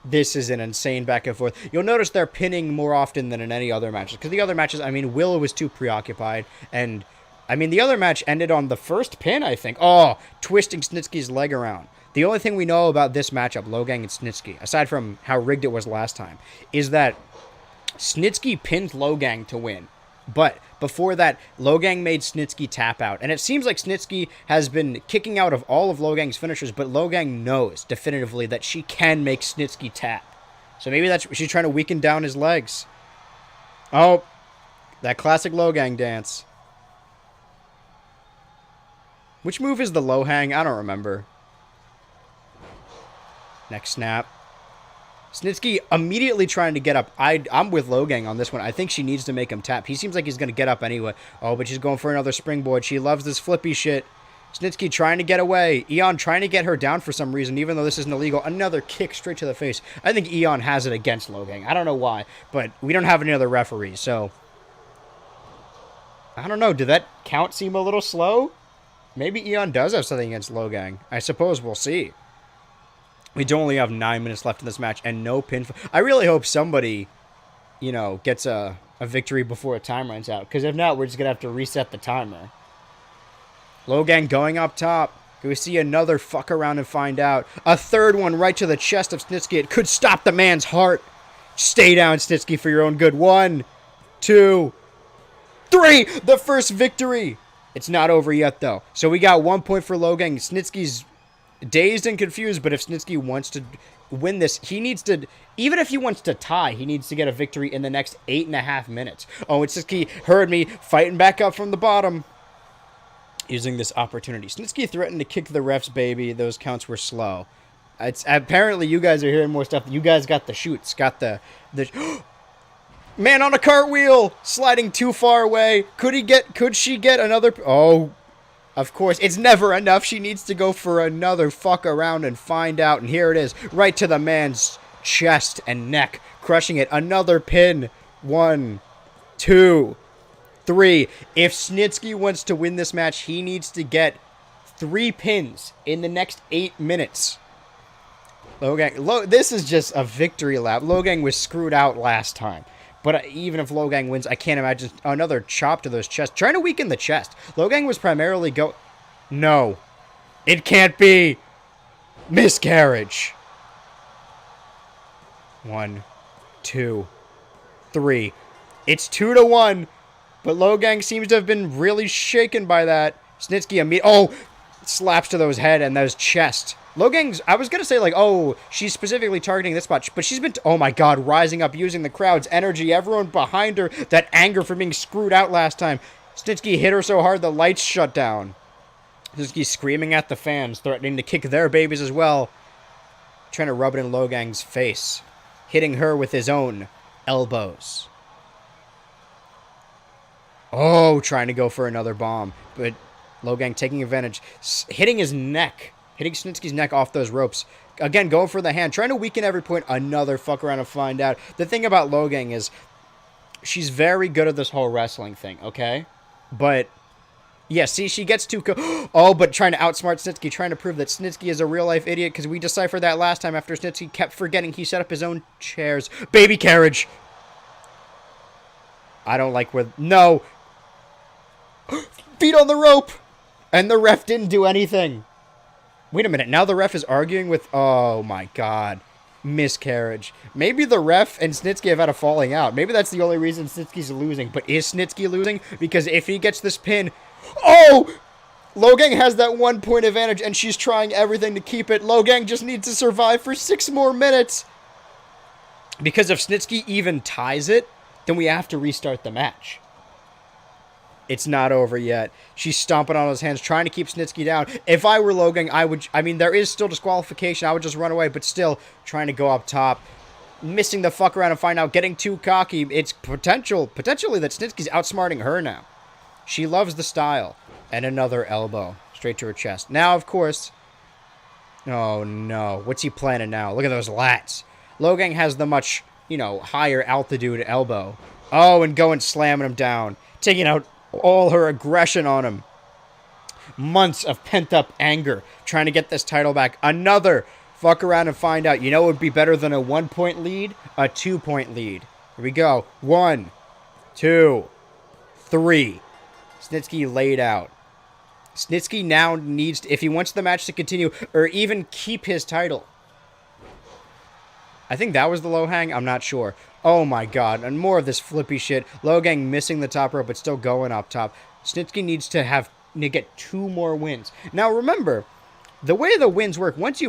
This is an insane back and forth. You'll notice they're pinning more often than in any other matches. Because the other matches, I mean, Willow was too preoccupied. And, I mean, the other match ended on the first pin, I think. Oh, twisting Snitsky's leg around. The only thing we know about this matchup, Logang and Snitsky, aside from how rigged it was last time, is that Snitsky pinned Logang to win. But before that, Logang made Snitsky tap out. And it seems like Snitsky has been kicking out of all of Logang's finishers, but Logang knows definitively that she can make Snitsky tap. So maybe that's she's trying to weaken down his legs. Oh, that classic Logang dance. Which move is the low hang? I don't remember. Next snap. Snitsky immediately trying to get up. I'm with Logang on this one. I think she needs to make him tap. He seems like he's going to get up anyway. Oh, but she's going for another springboard. She loves this flippy shit. Snitsky trying to get away. Eon trying to get her down for some reason, even though this isn't illegal. Another kick straight to the face. I think Eon has it against Logang. I don't know why, but we don't have any other referees, so... I don't know. Did that count seem a little slow? Maybe Eon does have something against Logang. I suppose we'll see. We do only have 9 minutes left in this match and no pin. I really hope somebody, you know, gets a victory before a time runs out. Because if not, we're just going to have to reset the timer. Logang going up top. Can we see another fuck around and find out? A third one right to the chest of Snitsky. It could stop the man's heart. Stay down, Snitsky, for your own good. 1, 2, 3. The first victory. It's not over yet, though. So we got 1 point for Logang. Snitsky's dazed and confused, but if Snitsky wants to win this, he needs to, even if he wants to tie, he needs to get a victory in the next 8.5 minutes. Oh, and Snitsky heard me fighting back up from the bottom. Using this opportunity. Snitsky threatened to kick the refs, baby. Those counts were slow. It's apparently you guys are hearing more stuff. You guys got the shoots. Got the man on a cartwheel, sliding too far away. Could she get another? Oh, of course. It's never enough. She needs to go for another fuck around and find out. And here it is, right to the man's chest and neck, crushing it. Another pin. 1, 2, 3. If Snitsky wants to win this match, he needs to get 3 pins in the next 8 minutes. This is just a victory lap. Logang was screwed out last time. But even if Logang wins, I can't imagine another chop to those chests. Trying to weaken the chest. Logang was primarily No. It can't be. Miscarriage. 1, 2, 3. It's 2-1. But Logang seems to have been really shaken by that. Snitsky slaps to those head and those chest. Logang's, I was going to say like, oh, she's specifically targeting this spot. But she's been, oh my god, rising up, using the crowd's energy. Everyone behind her, that anger for being screwed out last time. Snitsky hit her so hard the lights shut down. Snitsky screaming at the fans, threatening to kick their babies as well. Trying to rub it in Logang's face. Hitting her with his own elbows. Oh, trying to go for another bomb. But Logang taking advantage. Hitting his neck. Hitting Snitsky's neck off those ropes. Again, going for the hand. Trying to weaken every point. Another fuck around and find out. The thing about Logang is she's very good at this whole wrestling thing, okay? But, yeah, see, she gets too... but trying to outsmart Snitsky. Trying to prove that Snitsky is a real-life idiot. Because we deciphered that last time after Snitsky kept forgetting he set up his own chairs. Baby carriage. I don't like where... No. Feet on the rope! And the ref didn't do anything. Wait a minute. Now the ref is arguing with... Oh, my God. Miscarriage. Maybe the ref and Snitsky have had a falling out. Maybe that's the only reason Snitsky's losing. But is Snitsky losing? Because if he gets this pin... Oh! Logang has that 1 point advantage, and she's trying everything to keep it. Logang just needs to survive for 6 more minutes. Because if Snitsky even ties it, then we have to restart the match. It's not over yet. She's stomping on his hands, trying to keep Snitsky down. If I were Logang, I mean, there is still disqualification. I would just run away, but still trying to go up top. Missing the fuck around and find out, getting too cocky. It's potentially that Snitsky's outsmarting her now. She loves the style. And another elbow. Straight to her chest. Now, of course... Oh, no. What's he planning now? Look at those lats. Logang has the much, higher altitude elbow. Oh, and going slamming him down. Taking out all her aggression on him. Months of pent-up anger. Trying to get this title back. Another fuck around and find out. You know what would be better than a 1 point lead? A 2 point lead. Here we go. 1, 2, 3. Snitsky laid out. Snitsky now needs, if he wants the match to continue, or even keep his title. I think that was the low hang. I'm not sure. Oh my god. And more of this flippy shit. Logang missing the top rope, but still going up top. Snitsky needs to get 2 more wins. Now remember, the way the wins work, once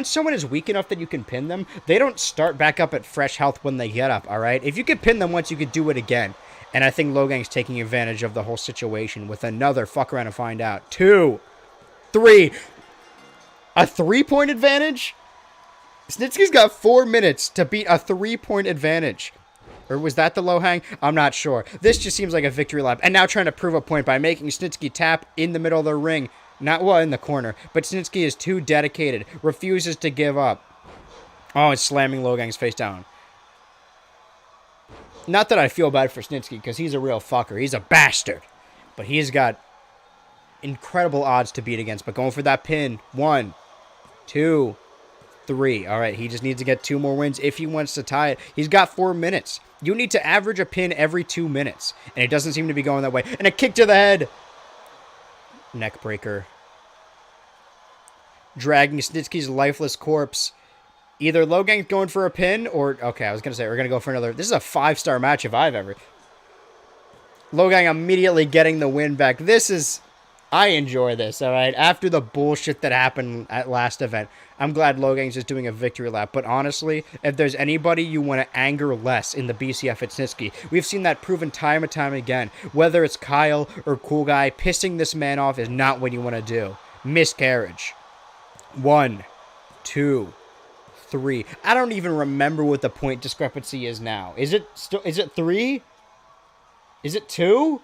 someone is weak enough that you can pin them, they don't start back up at fresh health when they get up, alright? If you could pin them once, you could do it again. And I think Logang's taking advantage of the whole situation with another fuck around and find out. 2, 3. A 3-point advantage? Snitsky's got 4 minutes to beat a 3-point advantage. Or was that the low hang? I'm not sure. This just seems like a victory lap. And now trying to prove a point by making Snitsky tap in the middle of the ring. In the corner. But Snitsky is too dedicated. Refuses to give up. Oh, it's slamming Logang's face down. Not that I feel bad for Snitsky, because he's a real fucker. He's a bastard. But he's got incredible odds to beat against. But going for that pin. 1, 2, 3. All right, he just needs to get 2 more wins if he wants to tie it. He's got 4 minutes. You need to average a pin every 2 minutes. And it doesn't seem to be going that way. And a kick to the head. Neck breaker. Dragging Snitsky's lifeless corpse. Either Logang's going for a pin or... Okay, I was going to say, we're going to go for another... This is a 5-star match if I've ever... Logang immediately getting the win back. This is... I enjoy this, alright? After the bullshit that happened at last event, I'm glad Logang's just doing a victory lap. But honestly, if there's anybody you want to anger less in the BCF, it's Snitsky. We've seen that proven time and time again. Whether it's Kyle or Cool Guy, pissing this man off is not what you want to do. Miscarriage. 1, 2, 3. I don't even remember what the point discrepancy is now. Is it 3? Is it 2?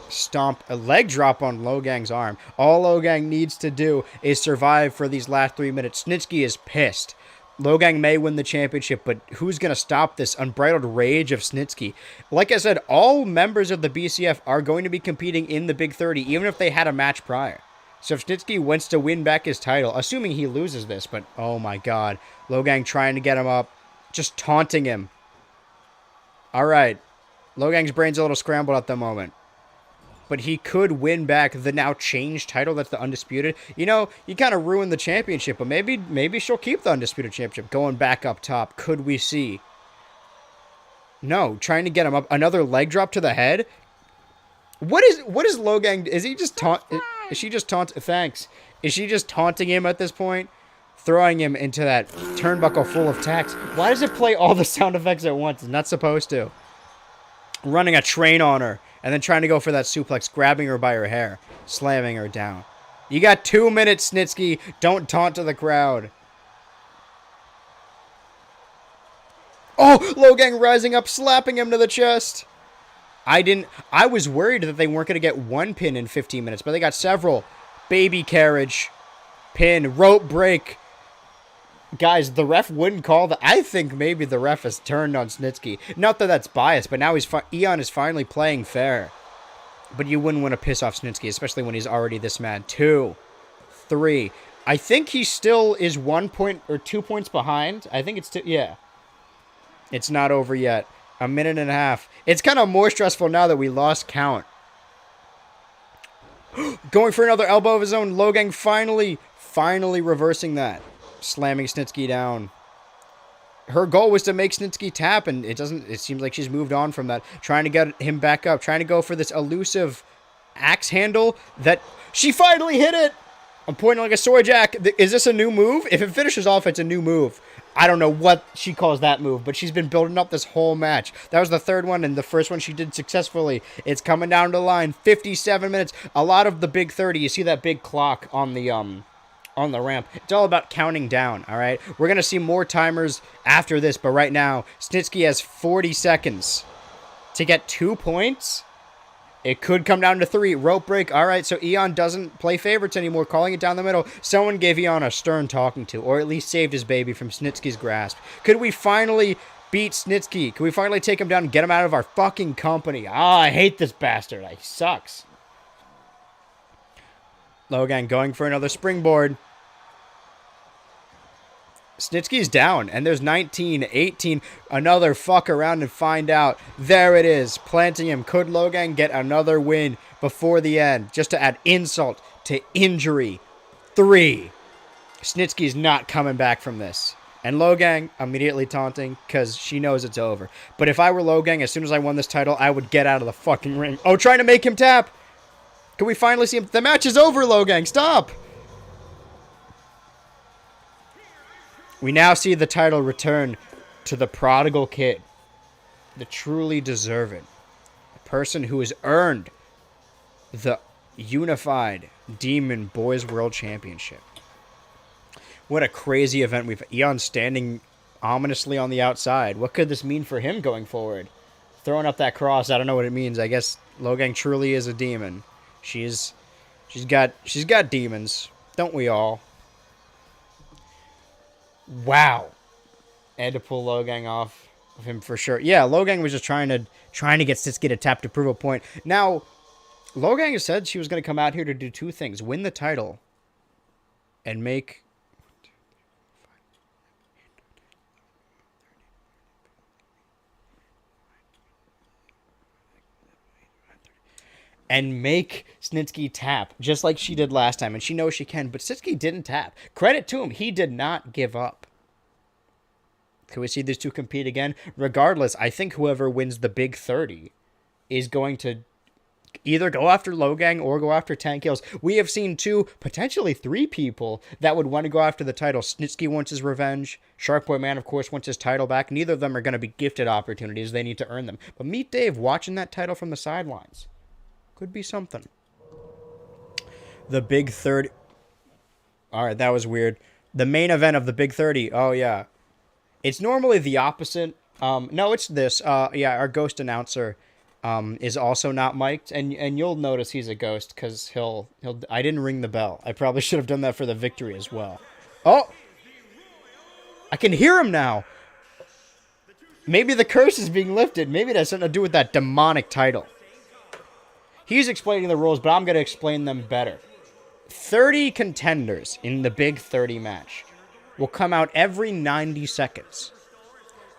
Stomp, a leg drop on Logang's arm. All Logang needs to do is survive for these last 3 minutes. Snitsky is pissed. Logang may win the championship, but who's going to stop this unbridled rage of Snitsky? Like I said, all members of the BCF are going to be competing in the Big 30, even if they had a match prior. So if Snitsky wants to win back his title, assuming he loses this, but oh my god. Logang trying to get him up, just taunting him. Alright. Logang's brain's a little scrambled at the moment. But he could win back the now changed title that's the Undisputed. You know, you kind of ruined the championship, but maybe she'll keep the Undisputed Championship. Going back up top, could we see? No, trying to get him up. Another leg drop to the head? What is Logang? Is he just Is she just Thanks. Is she just taunting him at this point? Throwing him into that turnbuckle full of tacks. Why does it play all the sound effects at once? It's not supposed to. Running a train on her. And then trying to go for that suplex. Grabbing her by her hair. Slamming her down. You got 2 minutes, Snitsky. Don't taunt to the crowd. Oh, Logang rising up, slapping him to the chest. I was worried that they weren't going to get 1 pin in 15 minutes, but they got several. Baby carriage, pin, rope break. Guys, the ref wouldn't call that. I think maybe the ref has turned on Snitsky. Not that that's biased, but now Eon is finally playing fair. But you wouldn't want to piss off Snitsky, especially when he's already this mad. 2, 3. I think he still is 1 point or 2 points behind. I think it's 2. Yeah. It's not over yet. A minute and a half. It's kind of more stressful now that we lost count. Going for another elbow of his own. Logang finally reversing that. Slamming Snitsky down. Her goal was to make Snitsky tap, and it seems like she's moved on from that. Trying to get him back up. Trying to go for this elusive axe handle that she finally hit it. I'm pointing like a soy jack. Is this a new move? If it finishes off, it's a new move. I don't know what she calls that move, but she's been building up this whole match. That was the third one, and the first one she did successfully. It's coming down the line. 57 minutes. A lot of the Big 30. You see that big clock on the ramp. It's all about counting down, all right? We're going to see more timers after this, but right now, Snitsky has 40 seconds to get 2 points. It could come down to 3. Rope break. All right, so Eon doesn't play favorites anymore, calling it down the middle. Someone gave Eon a stern talking to, or at least saved his baby from Snitsky's grasp. Could we finally beat Snitsky? Could we finally take him down and get him out of our fucking company? I hate this bastard. He sucks. Logang going for another springboard. Snitsky's down, and there's 19, 18, another fuck around and find out. There it is, planting him. Could Logang get another win before the end, just to add insult to injury? 3. Snitsky's not coming back from this. And Logang immediately taunting because she knows it's over. But if I were Logang, as soon as I won this title, I would get out of the fucking ring. Oh, trying to make him tap. Can we finally see him? The match is over, Logang. Stop. We now see the title return to the prodigal kid. The truly deserving. The person who has earned the unified Demon Boys World Championship. What a crazy event. We've Eon standing ominously on the outside. What could this mean for him going forward? Throwing up that cross, I don't know what it means. I guess Logang truly is a demon. She's got demons, don't we all? Wow. Had to pull Logang off of him for sure. Yeah, Logang was just trying to get Sitsuki to tap to prove a point. Now, Logang said she was going to come out here to do two things: win the title and make Snitsky tap, just like she did last time, and she knows she can, but Snitsky didn't tap. Credit to him, he did not give up. Can we see these two compete again? Regardless, I think whoever wins the Big 30 is going to either go after Logang or go after Tank Hills. We have seen two, potentially three people that would want to go after the title. Snitsky wants his revenge. Sharkboy Man, of course, wants his title back. Neither of them are going to be gifted opportunities. They need to earn them. But meet Dave watching that title from the sidelines. Could be something. The Big 30. Alright, that was weird. The main event of the Big 30. Oh, yeah. It's normally the opposite. No, it's this. Yeah, our ghost announcer is also not mic'd. And you'll notice he's a ghost because he'll... I didn't ring the bell. I probably should have done that for the victory as well. Oh! I can hear him now. Maybe the curse is being lifted. Maybe it has something to do with that demonic title. He's explaining the rules, but I'm going to explain them better. 30 contenders in the Big 30 match will come out every 90 seconds.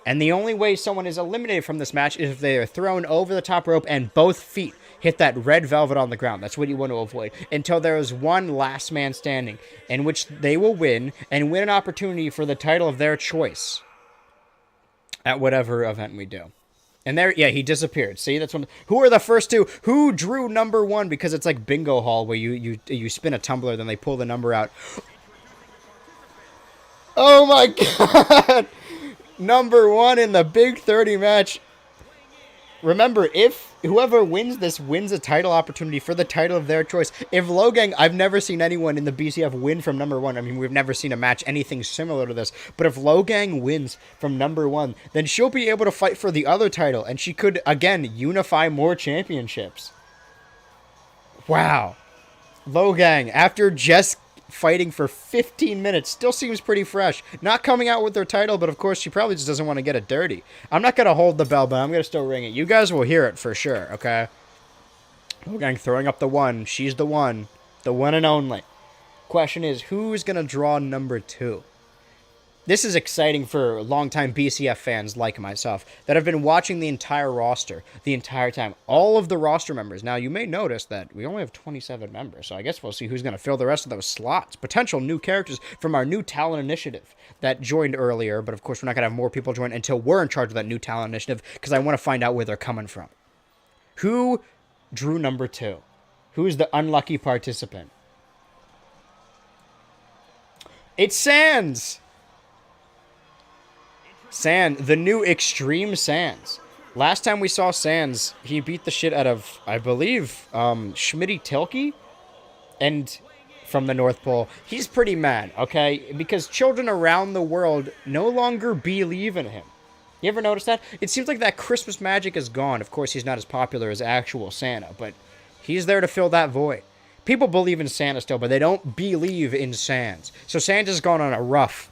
And the only way someone is eliminated from this match is if they are thrown over the top rope and both feet hit that red velvet on the ground. That's what you want to avoid. Until there is one last man standing, in which they will win and win an opportunity for the title of their choice at whatever event we do. And there, yeah, he disappeared. See, that's one. Who are the first two? Who drew number one? Because it's like bingo hall where you spin a tumbler, then they pull the number out. Oh my god! Number one in the Big 30 match. Remember, if whoever wins this wins a title opportunity for the title of their choice. If Logang, I've never seen anyone in the BCF win from number one. I mean, we've never seen a match anything similar to this. But if Logang wins from number one, then she'll be able to fight for the other title. And she could, again, unify more championships. Wow. Logang, after just fighting for 15 minutes, still seems pretty fresh. Not coming out with their title, but of course she probably just doesn't want to get it dirty. I'm not going to hold the bell, but I'm going to still ring it. You guys will hear it for sure, okay? Logang throwing up the one. She's the one and only. Question is, who's going to draw number two? This is exciting for longtime BCF fans like myself that have been watching the entire roster the entire time. All of the roster members. Now, you may notice that we only have 27 members, so I guess we'll see who's going to fill the rest of those slots. Potential new characters from our new talent initiative that joined earlier, but of course we're not going to have more people join until we're in charge of that new talent initiative because I want to find out where they're coming from. Who drew number two? Who's the unlucky participant? It's Sans! The new Extreme Sans. Last time we saw Sans, he beat the shit out of, I believe, Schmitty Tilke, and from the North Pole. He's pretty mad, okay? Because children around the world no longer believe in him. You ever notice that? It seems like that Christmas magic is gone. Of course, he's not as popular as actual Santa, but he's there to fill that void. People believe in Santa still, but they don't believe in Sans. So Santa's gone on a rough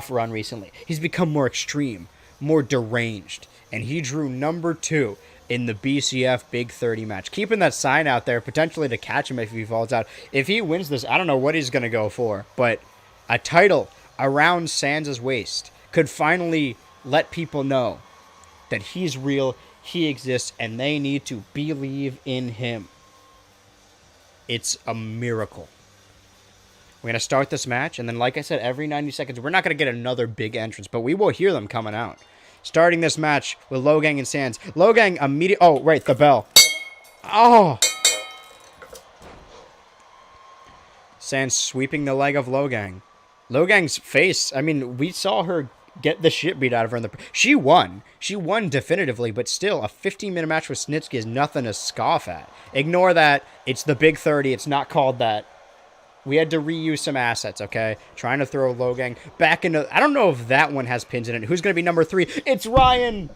run recently. He's become more extreme, more deranged, and he drew number two in the BCF Big 30 match. Keeping that sign out there, potentially to catch him if he falls out. If he wins this, I don't know what he's going to go for, but a title around Sans' waist could finally let people know that he's real, he exists, and they need to believe in him. It's a miracle. We're going to start this match, and then, like I said, every 90 seconds, we're not going to get another big entrance, but we will hear them coming out. Starting this match with Logang and Sans. Logang immediately... Oh, right, the bell. Oh! Sans sweeping the leg of Logang. Logang's face, I mean, we saw her get the shit beat out of her in the... She won. She won definitively, but still, a 15-minute match with Snitsky is nothing to scoff at. Ignore that. It's the Big 30. It's not called that. We had to reuse some assets, okay? Trying to throw Logang back into... I don't know if that one has pins in it. Who's going to be number 3? It's Ryan!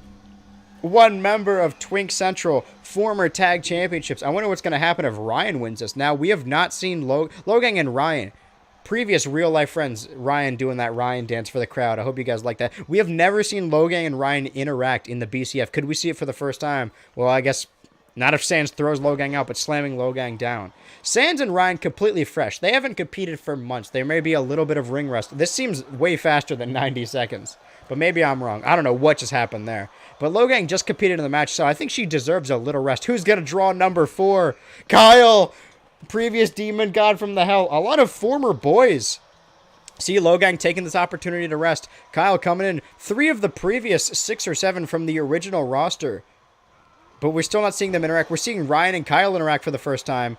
One member of Twink Central, former tag championships. I wonder what's going to happen if Ryan wins this. Now, we have not seen Logang and Ryan... Previous real-life friends, Ryan doing that Ryan dance for the crowd. I hope you guys like that. We have never seen Logang and Ryan interact in the BCF. Could we see it for the first time? Well, I guess not if Sans throws Logang out, but slamming Logang down. Sans and Ryan completely fresh. They haven't competed for months. There may be a little bit of ring rust. This seems way faster than 90 seconds. But maybe I'm wrong. I don't know what just happened there. But Logang just competed in the match, so I think she deserves a little rest. Who's going to draw number 4? Kyle! Previous demon god from the hell. A lot of former boys. See Logang taking this opportunity to rest. Kyle coming in. 3 of the previous 6 or 7 from the original roster. But we're still not seeing them interact. We're seeing Ryan and Kyle interact for the first time.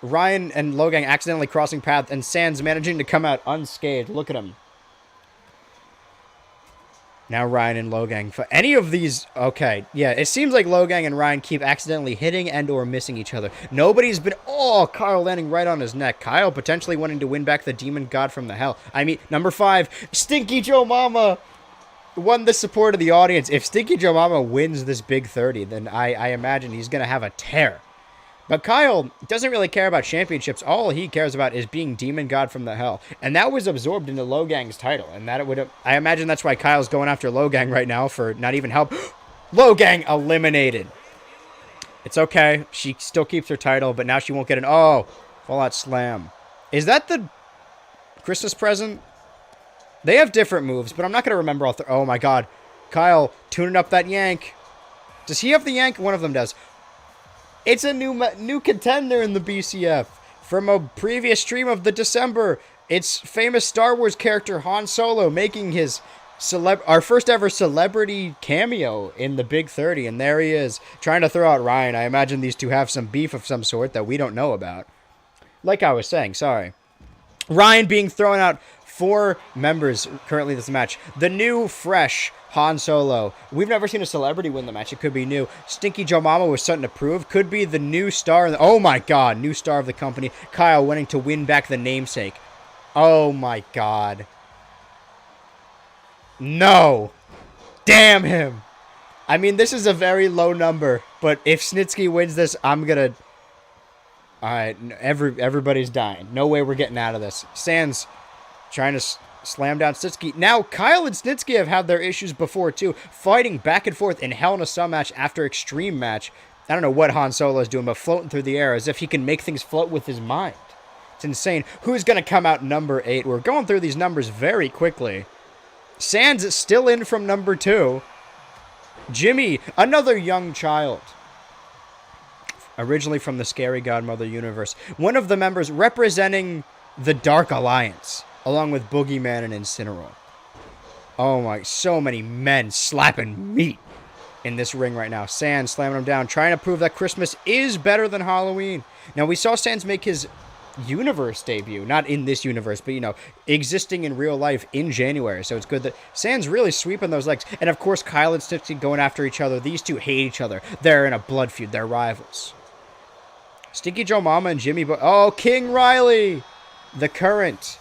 Ryan and Logang accidentally crossing paths, and Sans managing to come out unscathed. Look at him. Now Ryan and Logang. For any of these... Okay, yeah, it seems like Logang and Ryan keep accidentally hitting and or missing each other. Nobody's been... Oh, Kyle landing right on his neck. Kyle potentially wanting to win back the Demon God from the Hell. I mean, number 5, Stinky Joe Mama won the support of the audience. If Stinky Joe Mama wins this Big 30, then I imagine he's going to have a tear. But Kyle doesn't really care about championships. All he cares about is being Demon God from the Hell. And that was absorbed into Logang's title. And that it would... I imagine that's why Kyle's going after Logang right now for not even help. Logang eliminated. It's okay. She still keeps her title, but now she won't get an... Oh, Fallout Slam. Is that the Christmas present? They have different moves, but I'm not going to remember all... Oh, my God. Kyle tuning up that yank. Does he have the yank? One of them does. It's a new contender in the BCF. From a previous stream of the December, it's famous Star Wars character Han Solo making his our first ever celebrity cameo in the Big 30. And there he is, trying to throw out Ryan. I imagine these two have some beef of some sort that we don't know about. Like I was saying, sorry. Ryan being thrown out. 4 members currently in this match. The new, fresh Han Solo. We've never seen a celebrity win the match. It could be new. Stinky Joe Mama was something to prove. Could be the new star. Oh my God. New star of the company. Kyle wanting to win back the namesake. Oh my God. No. Damn him. I mean, this is a very low number. But if Snitsky wins this, I'm going to... Alright. Everybody's dying. No way we're getting out of this. Sans... trying to slam down Snitsky. Now, Kyle and Snitsky have had their issues before, too. Fighting back and forth in Hell in a Cell match after Extreme match. I don't know what Han Solo is doing, but floating through the air as if he can make things float with his mind. It's insane. Who's going to come out number 8? We're going through these numbers very quickly. Sans is still in from number 2. Jimmy, another young child. Originally from the Scary Godmother universe. One of the members representing the Dark Alliance. Along with Boogeyman and Incineroar. Oh my, so many men slapping meat in this ring right now. Sans slamming him down, trying to prove that Christmas is better than Halloween. Now, we saw Sans make his universe debut. Not in this universe, but, you know, existing in real life in January. So it's good that Sans really sweeping those legs. And, of course, Kyle and Snitsky going after each other. These two hate each other. They're in a blood feud. They're rivals. Stinky Joe Mama and Jimmy... Oh, King Riley! The current...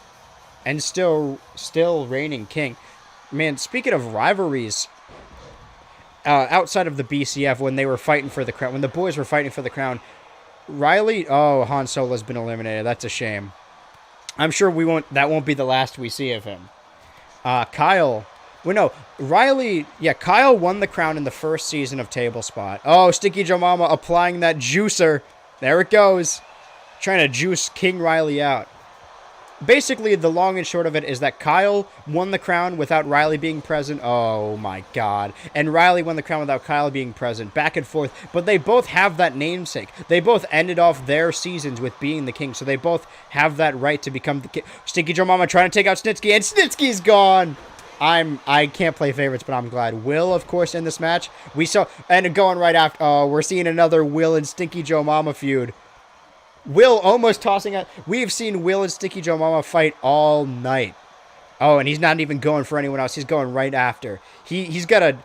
and still reigning king. Man, speaking of rivalries, outside of the BCF, when they were fighting for the crown, when the boys were fighting for the crown, Riley, oh, Han Solo's been eliminated. That's a shame. I'm sure that won't be the last we see of him. Kyle, well, no, Riley, yeah, Kyle won the crown in the first season of Table Spot. Oh, Stinky Joe Mama applying that juicer. There it goes. Trying to juice King Riley out. basically, the long and short of it is that Kyle won the crown without Riley being present. Oh my God. And Riley won the crown without Kyle being present. Back and forth. But they both have that namesake. They both ended off their seasons with being the king. So they both have that right to become the king. Stinky Joe Mama trying to take out Snitsky. And Snitsky's gone. I can't play favorites, but I'm glad. Will, of course, in this match. We saw, and going right after, oh, we're seeing another Will and Stinky Joe Mama feud. Will almost tossing out. We've seen Will and Stinky Joe Mama fight all night. Oh, and he's not even going for anyone else. He's going right after. He's got a,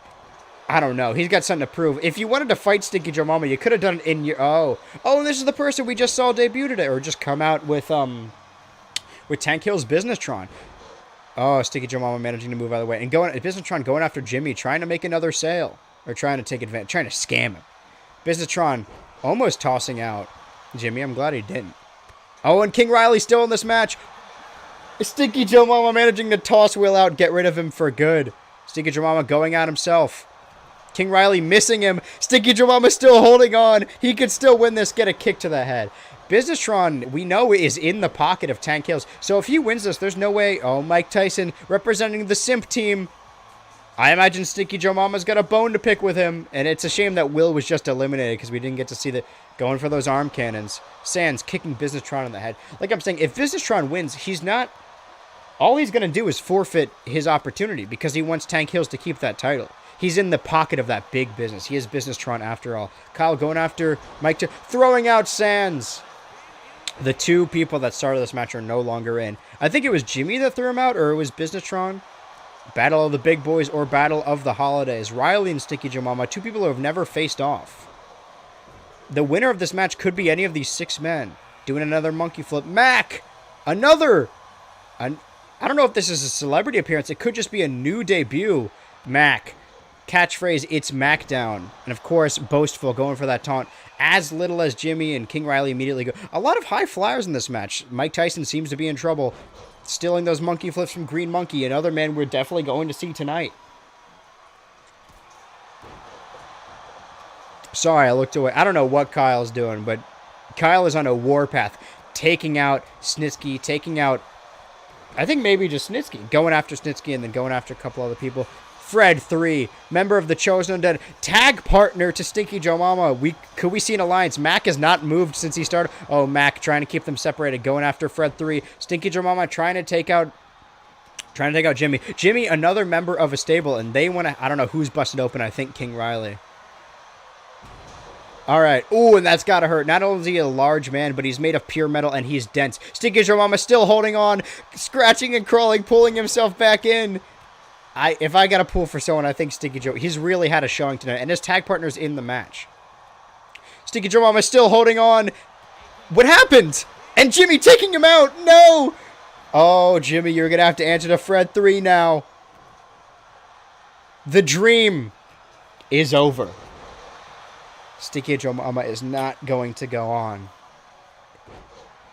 I don't know. He's got something to prove. If you wanted to fight Stinky Joe Mama, you could have done it in your, oh, and this is the person we just saw debut today, or just come out with Tank Hill's Businesstron. Oh, Stinky Joe Mama managing to move out of the way. And Businesstron going after Jimmy, trying to make another sale. Or trying to take advantage, trying to scam him. Businesstron almost tossing out Jimmy. I'm glad he didn't. Oh, and King Riley still in this match. Stinky Joe Mama managing to toss Will out, get rid of him for good. Stinky Joe Mama going at himself. King Riley missing him. Stinky Joe Mama still holding on. He could still win this, get a kick to the head. Businesstron, we know, is in the pocket of Tank Hills. So if he wins this, there's no way. Oh, Mike Tyson representing the Simp team. I imagine Stinky Joe Mama's got a bone to pick with him. And it's a shame that Will was just eliminated because we didn't get to see the going for those arm cannons. Sans kicking Businesstron in the head. Like I'm saying, if Businesstron wins, he's not... All he's going to do is forfeit his opportunity because he wants Tank Hills to keep that title. He's in the pocket of that big business. He is Businesstron after all. Kyle going after Mike, throwing out Sans. The two people that started this match are no longer in. I think it was Jimmy that threw him out, or it was Businesstron. Battle of the Big Boys or Battle of the Holidays. Riley and Stinky Joe Mama, two people who have never faced off. The winner of this match could be any of these 6 men. Doing another monkey flip. Mac! Another! I don't know if this is a celebrity appearance. It could just be a new debut. Mac. Catchphrase, it's Mac down. And of course, Boastful going for that taunt. As little as Jimmy and King Riley immediately go. A lot of high flyers in this match. Mike Tyson seems to be in trouble. Stealing those monkey flips from Green Monkey. Another man we're definitely going to see tonight. Sorry, I looked away. I don't know what Kyle's doing, but Kyle is on a warpath. Taking out Snitsky, taking out, I think maybe just Snitsky. Going after Snitsky and then going after a couple other people. Fred 3, member of the Chosen Undead, tag partner to Stinky Joe Mama. Could we see an alliance? Mac has not moved since he started. Oh, Mac trying to keep them separated, going after Fred 3. Stinky Joe Mama trying to take out Jimmy. Jimmy, another member of a stable, and they want to, I don't know who's busted open. I think King Riley. All right. Ooh, and that's got to hurt. Not only is he a large man, but he's made of pure metal, and he's dense. Stinky Joe Mama still holding on, scratching and crawling, pulling himself back in. If I got to pull for someone, I think Stinky Joe. He's really had a showing tonight, and his tag partner's in the match. Stinky Joe Mama still holding on. What happened? And Jimmy taking him out. No. Oh, Jimmy, you're going to have to answer to Fred 3 now. The dream is over. Stinky Joe Mama is not going to go on.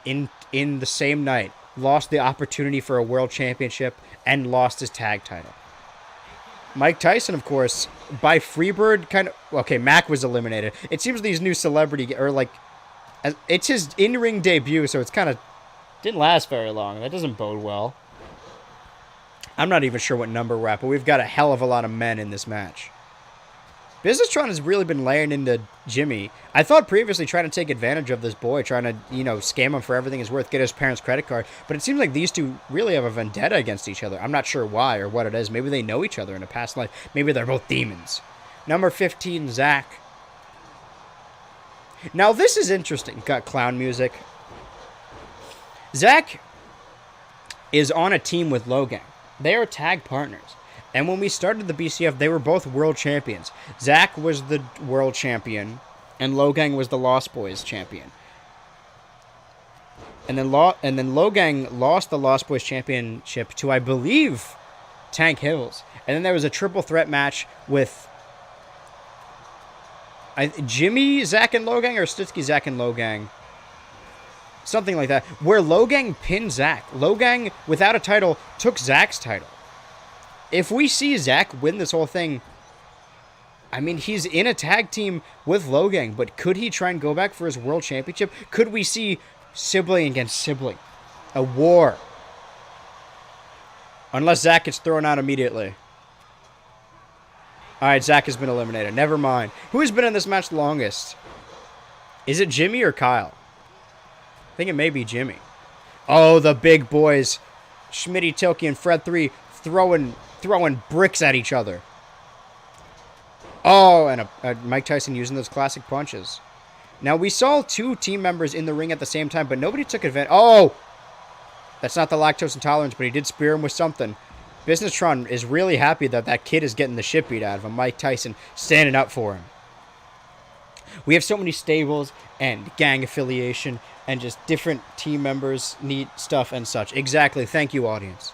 In the same night, lost the opportunity for a world championship and lost his tag title. Mike Tyson, of course, by Freebird, kind of... Okay, Mac was eliminated. It seems these new celebrity... Or, like... It's his in-ring debut, so it's kind of... Didn't last very long. That doesn't bode well. I'm not even sure what number we're at, but we've got a hell of a lot of men in this match. Businesstron has really been laying into Jimmy. I thought previously trying to take advantage of this boy, trying to, scam him for everything he's worth, get his parents' credit card. But it seems like these two really have a vendetta against each other. I'm not sure why or what it is. Maybe they know each other in a past life. Maybe they're both demons. Number 15, Zach. Now, this is interesting. Got clown music. Zach is on a team with Logang. They are tag partners. And when we started the BCF, they were both world champions. Zach was the world champion, and Logang was the Lost Boys champion. And then Logang lost the Lost Boys championship to, I believe, Tank Hills. And then there was a triple threat match with Jimmy, Zach, and Logang, or Stitsky, Zach, and Logang. Something like that. Where Logang pinned Zach. Logang, without a title, took Zach's title. If we see Zach win this whole thing, I mean, he's in a tag team with Logang, but could he try and go back for his world championship? Could we see sibling against sibling? A war Unless Zach gets thrown out immediately. Alright, Zach has been eliminated. Never mind. Who has been in this match the longest? Is it Jimmy or Kyle? I think it may be Jimmy. Oh, the big boys. Schmitty, Tilke, and Fred 3 throwing bricks at each other. Oh, and Mike Tyson using those classic punches. Now, we saw two team members in the ring at the same time, but nobody took advantage. Oh! That's not the lactose intolerance, but he did spear him with something. Businesstron is really happy that that kid is getting the shit beat out of him. Mike Tyson standing up for him. We have so many stables and gang affiliation and just different team members need stuff and such. Exactly. Thank you, audience.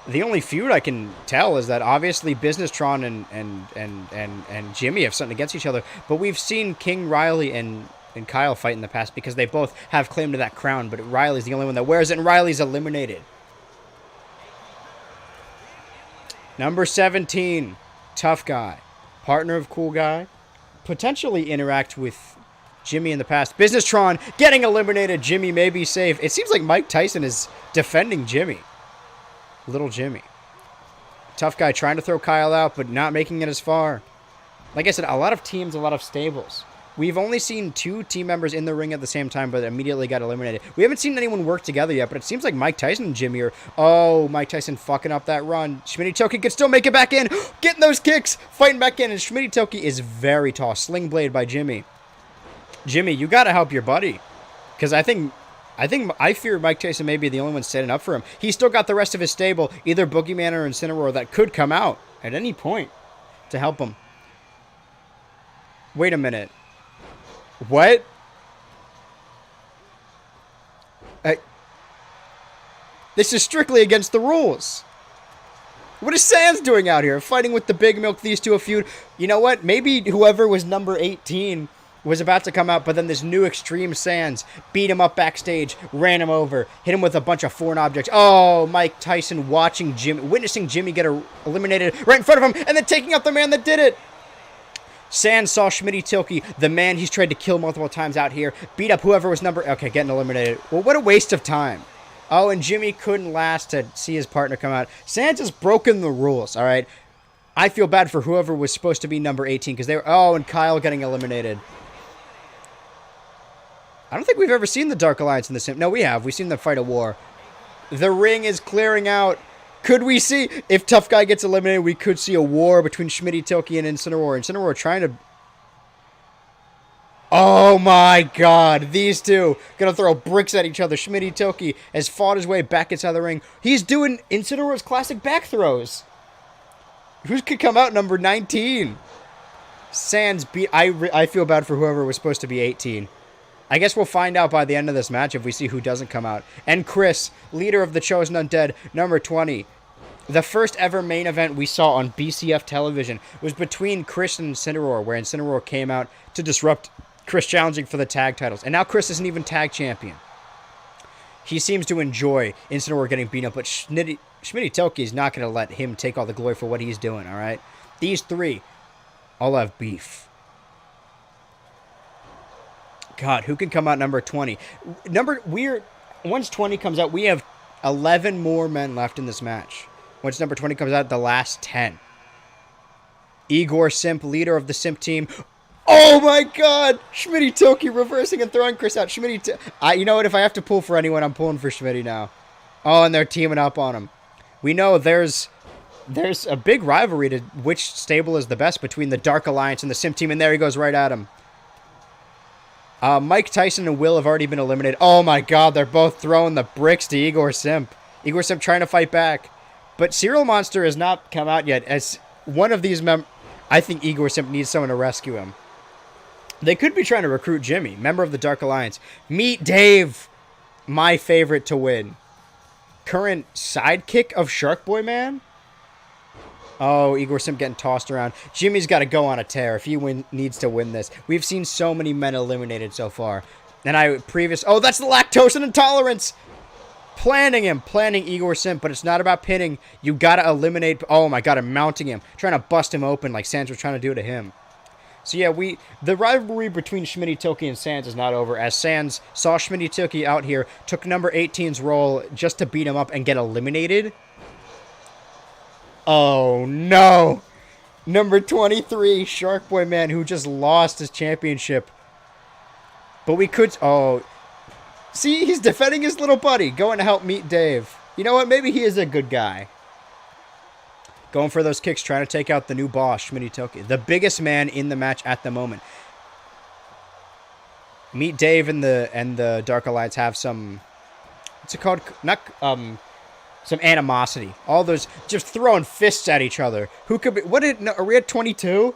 The only feud I can tell is that obviously Businesstron and Jimmy have something against each other, but we've seen King Riley and Kyle fight in the past because they both have claim to that crown, but Riley's the only one that wears it, and Riley's eliminated. Number 17, Tough Guy. Partner of Cool Guy. Potentially interact with Jimmy in the past. Businesstron getting eliminated. Jimmy may be safe. It seems like Mike Tyson is defending Jimmy. Little Jimmy. Tough Guy trying to throw Kyle out, but not making it as far. Like I said, a lot of teams, a lot of stables. We've only seen two team members in the ring at the same time, but immediately got eliminated. We haven't seen anyone work together yet, but it seems like Mike Tyson and Jimmy are... Oh, Mike Tyson fucking up that run. Schmitty Tilke can still make it back in. Getting those kicks. Fighting back in. And Schmitty Tilke is very tall. Sling blade by Jimmy. Jimmy, you got to help your buddy. Because I fear Mike Tyson may be the only one standing up for him. He's still got the rest of his stable, either Boogeyman or Incineroar, that could come out at any point to help him. Wait a minute. What? This is strictly against the rules. What is Sans doing out here? Fighting with the Big Milk, these two a feud. You know what? Maybe whoever was number 18 was about to come out, but then this new Extreme Sans beat him up backstage, ran him over, hit him with a bunch of foreign objects. Oh, Mike Tyson witnessing Jimmy get eliminated right in front of him, and then taking out the man that did it. Sans saw Schmitty Tilke, the man he's tried to kill multiple times out here, beat up whoever was okay, getting eliminated. Well, what a waste of time. Oh, and Jimmy couldn't last to see his partner come out. Sans has broken the rules, all right? I feel bad for whoever was supposed to be number 18 because they were... Oh, and Kyle getting eliminated. I don't think we've ever seen the Dark Alliance in this... No, we have. We've seen them fight a war. The ring is clearing out. Could we see... If Tough Guy gets eliminated, we could see a war between Schmitty Tilke and Incineroar. Incineroar trying to... Oh my god. These two gonna throw bricks at each other. Schmitty Tilke has fought his way back inside the ring. He's doing Incineroar's classic back throws. Who could come out number 19? Sans beat... I feel bad for whoever was supposed to be 18. I guess we'll find out by the end of this match if we see who doesn't come out. And Chris, leader of the Chosen Undead, number 20. The first ever main event we saw on BCF television was between Chris and Incineroar, where Incineroar came out to disrupt Chris challenging for the tag titles. And now Chris isn't even tag champion. He seems to enjoy Incineroar getting beat up, but Schmitty Tilke is not going to let him take all the glory for what he's doing, all right? These three all have beef. God, who can come out number 20? Once 20 comes out, we have 11 more men left in this match. Once number 20 comes out, the last 10. Igor Simp, leader of the Simp team. Oh my god! Schmitty Tilke reversing and throwing Chris out. You know what? If I have to pull for anyone, I'm pulling for Schmitty now. Oh, and they're teaming up on him. We know there's a big rivalry to which stable is the best between the Dark Alliance and the Simp team, and there he goes right at him. Mike Tyson and Will have already been eliminated. Oh my god, they're both throwing the bricks to Igor Simp. Igor Simp trying to fight back. But Serial Monster has not come out yet. As one of these I think Igor Simp needs someone to rescue him. They could be trying to recruit Jimmy, member of the Dark Alliance. Meet Dave, my favorite to win. Current sidekick of Shark Boy Man? Oh, Igor Simp getting tossed around. Jimmy's got to go on a tear if he needs to win this. We've seen so many men eliminated so far. And oh, that's the lactose intolerance! Planning Igor Simp, but it's not about pinning. You got to eliminate... Oh my god, I'm mounting him. Trying to bust him open like Sans was trying to do to him. So yeah, the rivalry between Schmitty Toki and Sans is not over, as Sans saw Schmitty Toki out here, took number 18's role just to beat him up and get eliminated. Oh no! Number 23, Shark Boy Man, who just lost his championship. But we could... Oh. See, he's defending his little buddy, going to help Meet Dave. You know what? Maybe he is a good guy. Going for those kicks, trying to take out the new boss, Schmitty Toki. The biggest man in the match at the moment. Meet Dave and the Dark Alliance have some... What's it called? Not... Some animosity. All those just throwing fists at each other. Who could be... What did... No, are we at 22?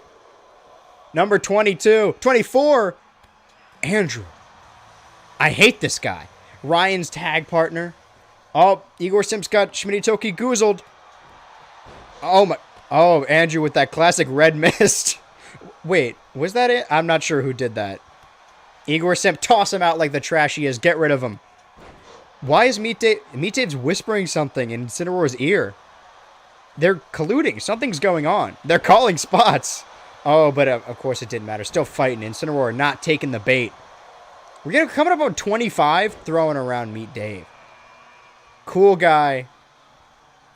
Number 22. 24. Andrew. I hate this guy. Ryan's tag partner. Oh, Igor Simp's got Schmitty Toki goozled. Oh, my... Oh, Andrew with that classic red mist. Wait, was that it? I'm not sure who did that. Igor Simp, toss him out like the trash he is. Get rid of him. Why is Meet Dave's whispering something in Incineroar's ear? They're colluding. Something's going on. They're calling spots. Oh, but of course it didn't matter. Still fighting. Incineroar not taking the bait. We're coming up on 25, throwing around Meet Dave. Cool guy.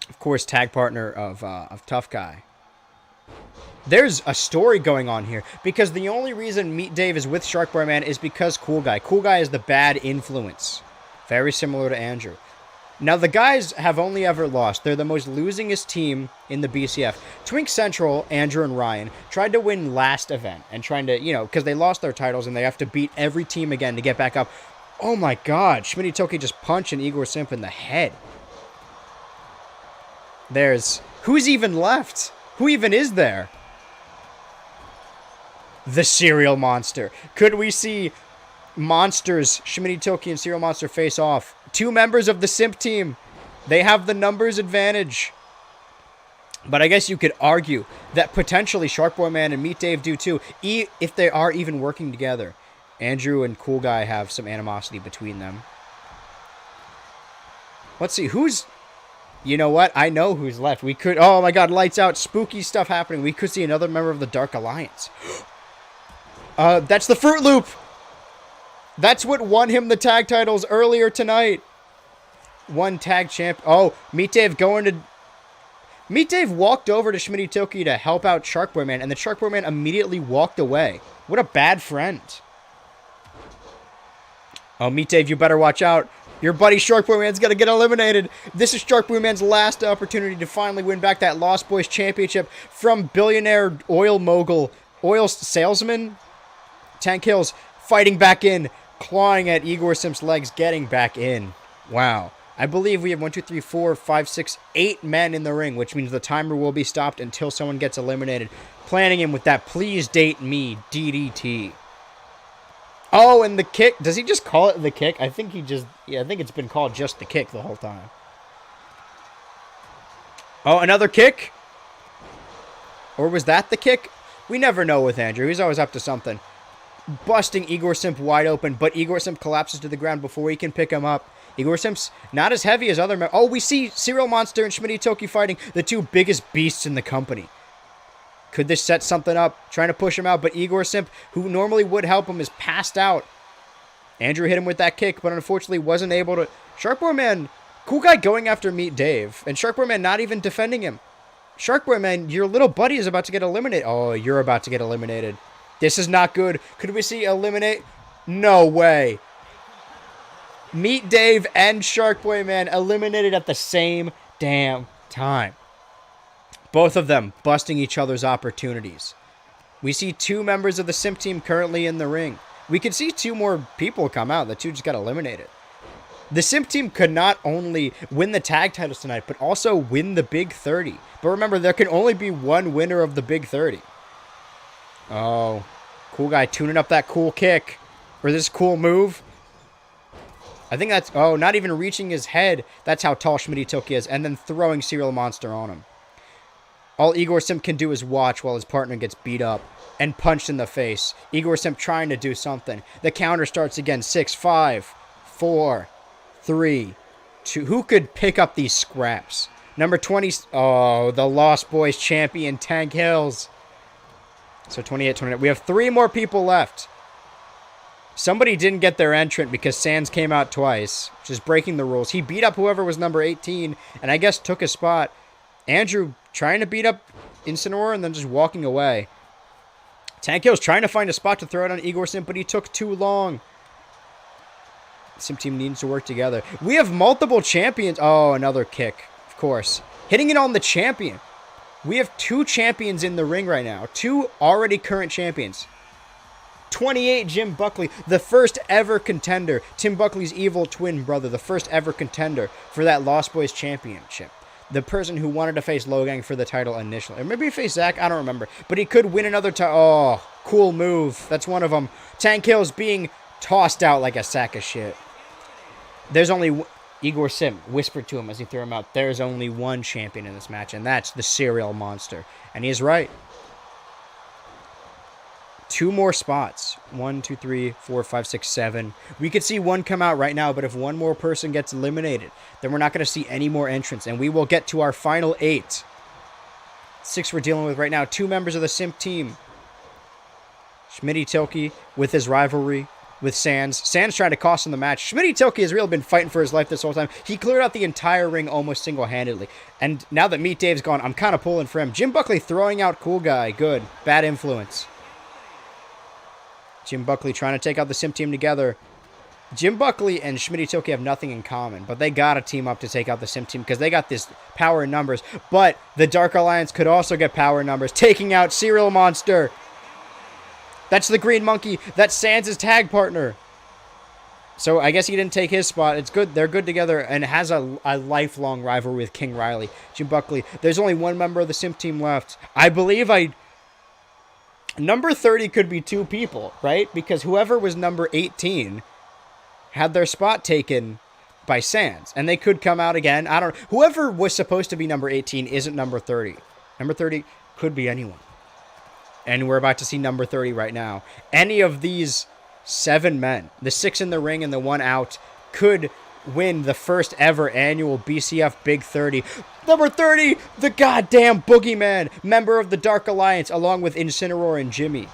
Of course, tag partner of Tough Guy. There's a story going on here, because the only reason Meet Dave is with Shark Boy Man is because Cool Guy. Cool Guy is the bad influence. Very similar to Andrew. Now, the guys have only ever lost. They're the most losingest team in the BCF. Twink Central, Andrew and Ryan, tried to win last event. And trying to, because they lost their titles and they have to beat every team again to get back up. Oh my god, Schmitty Toki just punched Igor Simp in the head. Who's even left? Who even is there? The Cereal Monster. Could we see... Monsters, Schmitty Toki and Cereal Monster face off. Two members of the Simp team. They have the numbers advantage. But I guess you could argue that potentially Shark Boy Man and Meet Dave do too, if they are even working together. Andrew and Cool Guy have some animosity between them. Let's see, who's... You know what? I know who's left. We could... Oh my god, lights out. Spooky stuff happening. We could see another member of the Dark Alliance. That's the Fruit Loop! That's what won him the tag titles earlier tonight. One tag champ. Oh, Meet Dave going to... Meet Dave walked over to Schmitty Toki to help out Shark Boy Man, and the Shark Boy Man immediately walked away. What a bad friend. Oh, Meet Dave, you better watch out. Your buddy Shark Boy Man's going to get eliminated. This is Shark Boy Man's last opportunity to finally win back that Lost Boys championship from billionaire oil mogul, oil salesman, Tank Hills, fighting back in. Clawing at Igor Simp's legs, getting back in. Wow. I believe we have 1, 2, 3, 4, 5, 6, 8 men in the ring, which means the timer will be stopped until someone gets eliminated. Planning him with that Please Date Me DDT. Oh, and the kick. Does he just call it the kick? I think he just... Yeah, I think it's been called just the kick the whole time. Oh, another kick? Or was that the kick? We never know with Andrew. He's always up to something. Busting Igor Simp wide open, but Igor Simp collapses to the ground before he can pick him up. Igor Simp's not as heavy as other men. Oh, we see Cereal Monster and Schmitty Toki fighting the two biggest beasts in the company. Could this set something up? Trying to push him out, but Igor Simp, who normally would help him, is passed out. Andrew hit him with that kick, but unfortunately wasn't able to... Shark Boy Man, Cool Guy going after Meet Dave, and Shark Boy Man not even defending him. Shark Boy Man, your little buddy is about to get eliminated. Oh, you're about to get eliminated. This is not good. Could we see eliminate? No way. Meet Dave and Shark Boy Man eliminated at the same damn time. Both of them busting each other's opportunities. We see two members of the Simp team currently in the ring. We could see two more people come out. The two just got eliminated. The Simp team could not only win the tag titles tonight, but also win the Big 30. But remember, there can only be one winner of the Big 30. Oh, Cool Guy tuning up that cool kick. Or this cool move. I think that's... Oh, not even reaching his head. That's how tall Schmitty Toki is. And then throwing Cereal Monster on him. All Igor Simp can do is watch while his partner gets beat up and punched in the face. Igor Simp trying to do something. The counter starts again. 6, 5, 4, 3, 2. Who could pick up these scraps? Number 20. Oh, the Lost Boys champion, Tank Hills. So 28, 29. We have 3 more people left. Somebody didn't get their entrant because Sands came out twice, which is breaking the rules. He beat up whoever was number 18, and I guess took a spot. Andrew trying to beat up Incineroar and then just walking away. Tankyo's trying to find a spot to throw it on Igor Simp, but he took too long. Simp team needs to work together. We have multiple champions. Oh, another kick, of course. Hitting it on the champion. We have 2 champions in the ring right now. 2 already current champions. 28, Jim Buckley, the first ever contender. Tim Buckley's evil twin brother, the first ever contender for that Lost Boys championship. The person who wanted to face Logang for the title initially. Or maybe he faced Zach, I don't remember. But he could win another title. Oh, cool move. That's one of them. Tank Hill's being tossed out like a sack of shit. There's only... Igor Sim whispered to him as he threw him out, there's only one champion in this match, and that's the Serial Monster. And he's right. 2 more spots. 1, 2, 3, 4, 5, 6, 7. We could see one come out right now, but if one more person gets eliminated, then we're not going to see any more entrants, and we will get to our final 8. 6 we're dealing with right now. 2 members of the Simp team. Schmitty Tilke with his rivalry with Sands. Sands trying to cost him the match. Schmitty Tilke has really been fighting for his life this whole time. He cleared out the entire ring almost single-handedly. And now that Meat Dave's gone, I'm kind of pulling for him. Jim Buckley throwing out Cool Guy. Good. Bad influence. Jim Buckley trying to take out the Simp team together. Jim Buckley and Schmitty Tilke have nothing in common, but they got to team up to take out the Simp team because they got this power in numbers. But the Dark Alliance could also get power in numbers, taking out Serial Monster. That's the Green Monkey. That's Sands' tag partner. So I guess he didn't take his spot. It's good. They're good together and has a lifelong rivalry with King Riley. Jim Buckley. There's only one member of the Simp team left. I believe number 30 could be 2 people, right? Because whoever was number 18 had their spot taken by Sands. And they could come out again. I don't know. Whoever was supposed to be number 18 isn't number 30. Number 30 could be anyone. And we're about to see number 30 right now. Any of these 7 men, the 6 in the ring and the 1 out, could win the first ever annual BCF Big 30. Number 30, the goddamn Boogeyman, member of the Dark Alliance, along with Incineroar and Jimmy.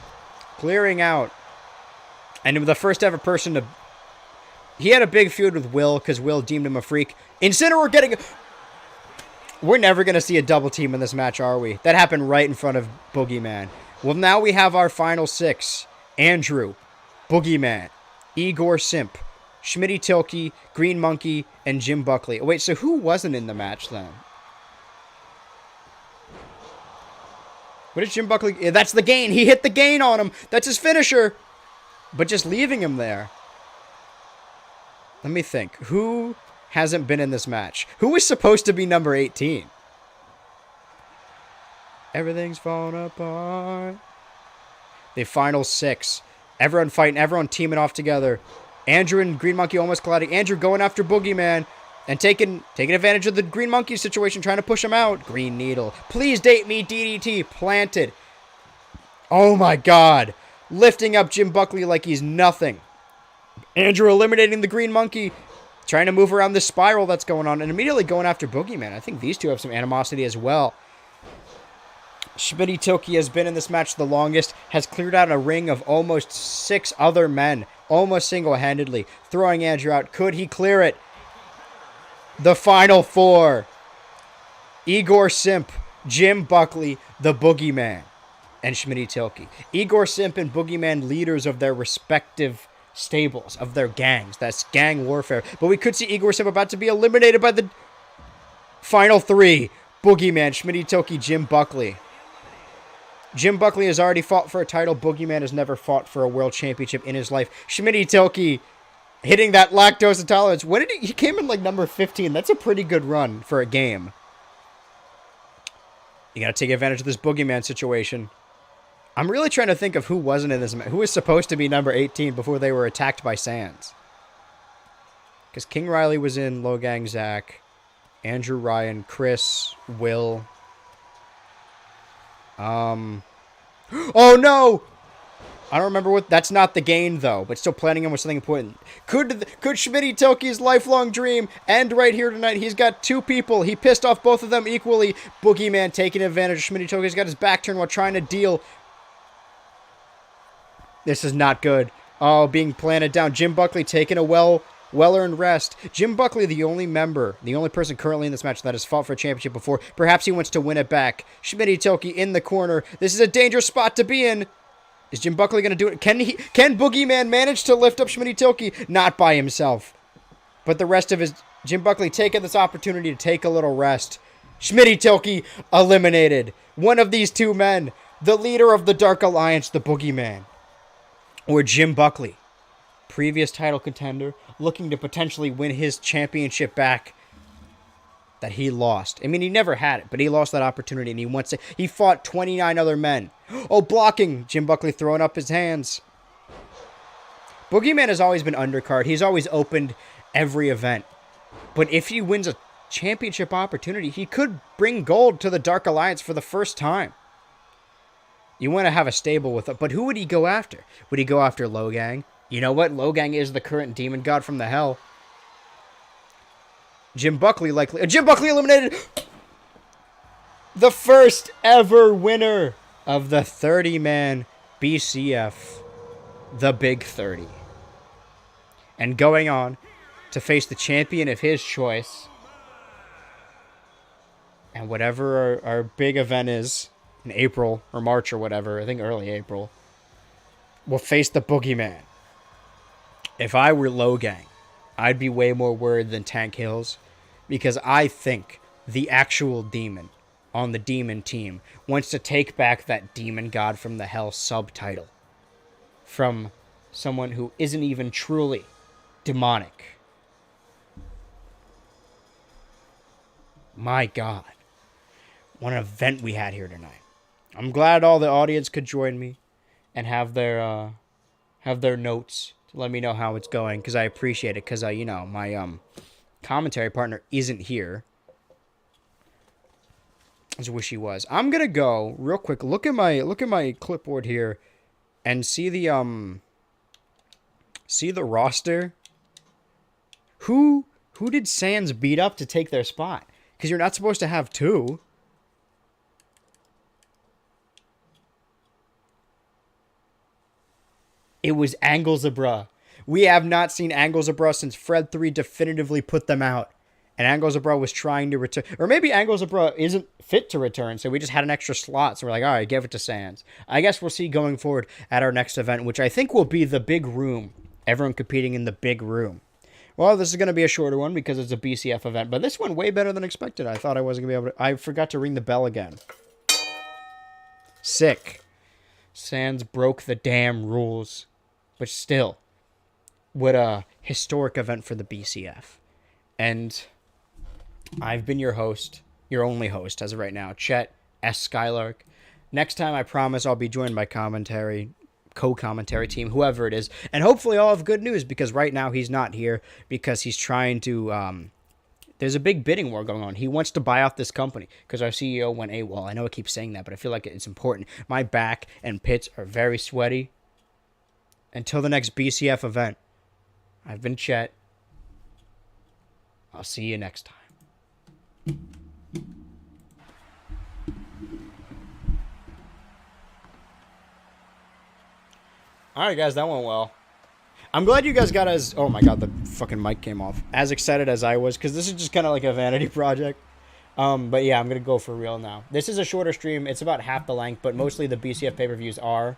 Clearing out. And the first ever person to... He had a big feud with Will because Will deemed him a freak. Incineroar getting... We're never going to see a double team in this match, are we? That happened right in front of Boogeyman. Well, now we have our final 6. Andrew, Boogeyman, Igor Simp, Schmitty Tilke, Green Monkey, and Jim Buckley. Wait, so who wasn't in the match then? What did Jim Buckley... Yeah, that's the gain. He hit the gain on him. That's his finisher. But just leaving him there. Let me think. Who hasn't been in this match? Who is supposed to be number 18? Everything's falling apart. The final 6. Everyone fighting, everyone teaming off together. Andrew and Green Monkey almost colliding. Andrew going after Boogeyman and taking advantage of the Green Monkey situation, trying to push him out. Green Needle. Please date me, DDT. Planted. Oh my God. Lifting up Jim Buckley like he's nothing. Andrew eliminating the Green Monkey. Trying to move around this spiral that's going on and immediately going after Boogeyman. I think these two have some animosity as well. Schmitty Tilke has been in this match the longest, has cleared out a ring of almost 6 other men, almost single-handedly, throwing Andrew out. Could he clear it? The final 4. Igor Simp, Jim Buckley, the Boogeyman, and Schmitty Tilke. Igor Simp and Boogeyman, leaders of their respective stables, of their gangs. That's gang warfare. But we could see Igor Simp about to be eliminated by the final 3. Boogeyman, Schmitty Tilke, Jim Buckley. Jim Buckley has already fought for a title. Boogeyman has never fought for a world championship in his life. Schmitty Tilke hitting that lactose intolerance. What did he came in like number 15. That's a pretty good run for a game. You got to take advantage of this Boogeyman situation. I'm really trying to think of who wasn't in this match. Who was supposed to be number 18 before they were attacked by Sands. Because King Riley was in, Logang, Zach, Andrew Ryan, Chris, Will. Oh no! I don't remember what... That's not the gain, though, but still planning on with something important. Could Schmitty Tilke's lifelong dream end right here tonight? He's got 2 people. He pissed off both of them equally. Boogeyman taking advantage of Schmitty Tilke. He's got his back turned while trying to deal This is not good. Oh, being planted down. Jim Buckley taking a well-earned rest. Jim Buckley, the only person currently in this match that has fought for a championship before. Perhaps he wants to win it back. Schmitty Tilke in the corner. This is a dangerous spot to be in. Is Jim Buckley going to do it? Can Boogeyman manage to lift up Schmitty Tilke? Not by himself. But the rest of his... Jim Buckley taking this opportunity to take a little rest. Schmitty Tilke eliminated. One of these two men. The leader of the Dark Alliance, the Boogeyman. Or Jim Buckley, previous title contender, looking to potentially win his championship back that he lost. I mean, he never had it, but he lost that opportunity, and he fought 29 other men. Oh, blocking! Jim Buckley throwing up his hands. Boogeyman has always been undercard. He's always opened every event. But if he wins a championship opportunity, he could bring gold to the Dark Alliance for the first time. You want to have a stable with it, but who would he go after? Would he go after Logang? You know what? Logang is the current demon god from the hell. Jim Buckley eliminated the first ever winner of the 30-man BCF, the Big 30. And going on to face the champion of his choice. And whatever our big event is, in April or March or whatever, I think early April, will face the Boogeyman. If I were Logang, I'd be way more worried than Tank Hills, because I think the actual demon on the demon team wants to take back that demon god from the hell subtitle from someone who isn't even truly demonic. My God. What an event we had here tonight. I'm glad all the audience could join me and have their notes to let me know how it's going, because I appreciate it, because my commentary partner isn't here. I just wish he was. I'm gonna go real quick. Look at my clipboard here and see the roster. Who did Sands beat up to take their spot? Because you're not supposed to have two. It was Anglezebra. We have not seen Anglezebra since Fred 3 definitively put them out. And Anglezebra was trying to return. Or maybe Anglezebra isn't fit to return, so we just had an extra slot. So we're like, all right, give it to Sands. I guess we'll see going forward at our next event, which I think will be the big room. Everyone competing in the big room. Well, this is going to be a shorter one because it's a BCF event. But this one, way better than expected. I thought I wasn't going to be able to... I forgot to ring the bell again. Sick. Sands broke the damn rules. But still, what a historic event for the BCF. And I've been your host, your only host as of right now, Chet S. Skylark. Next time, I promise I'll be joined by co-commentary team, whoever it is. And hopefully I'll have good news, because right now he's not here because he's trying to... there's a big bidding war going on. He wants to buy out this company because our CEO went AWOL. I know I keep saying that, but I feel like it's important. My back and pits are very sweaty. Until the next BCF event, I've been Chet. I'll see you next time. Alright, guys, that went well. I'm glad you guys got as... Oh my God, the fucking mic came off. As excited as I was, because this is just kind of like a vanity project. But yeah, I'm going to go for real now. This is a shorter stream. It's about half the length, but mostly the BCF pay-per-views are...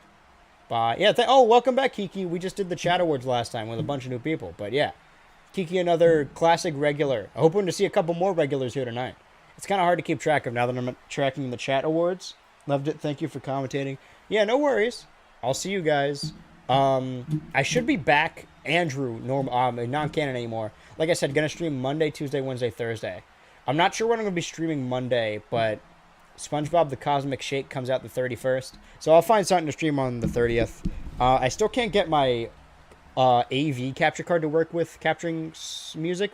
welcome back, Kiki. We just did the chat awards last time with a bunch of new people. But yeah, Kiki, another classic regular. I'm hoping to see a couple more regulars here tonight. It's kind of hard to keep track of now that I'm tracking the chat awards. Loved it. Thank you for commentating. Yeah, no worries. I'll see you guys. I should be back, Andrew, non-canon anymore. Like I said, gonna stream Monday, Tuesday, Wednesday, Thursday. I'm not sure when I'm gonna be streaming Monday, but SpongeBob the Cosmic Shake comes out the 31st. So I'll find something to stream on the 30th. I still can't get my AV capture card to work with capturing music,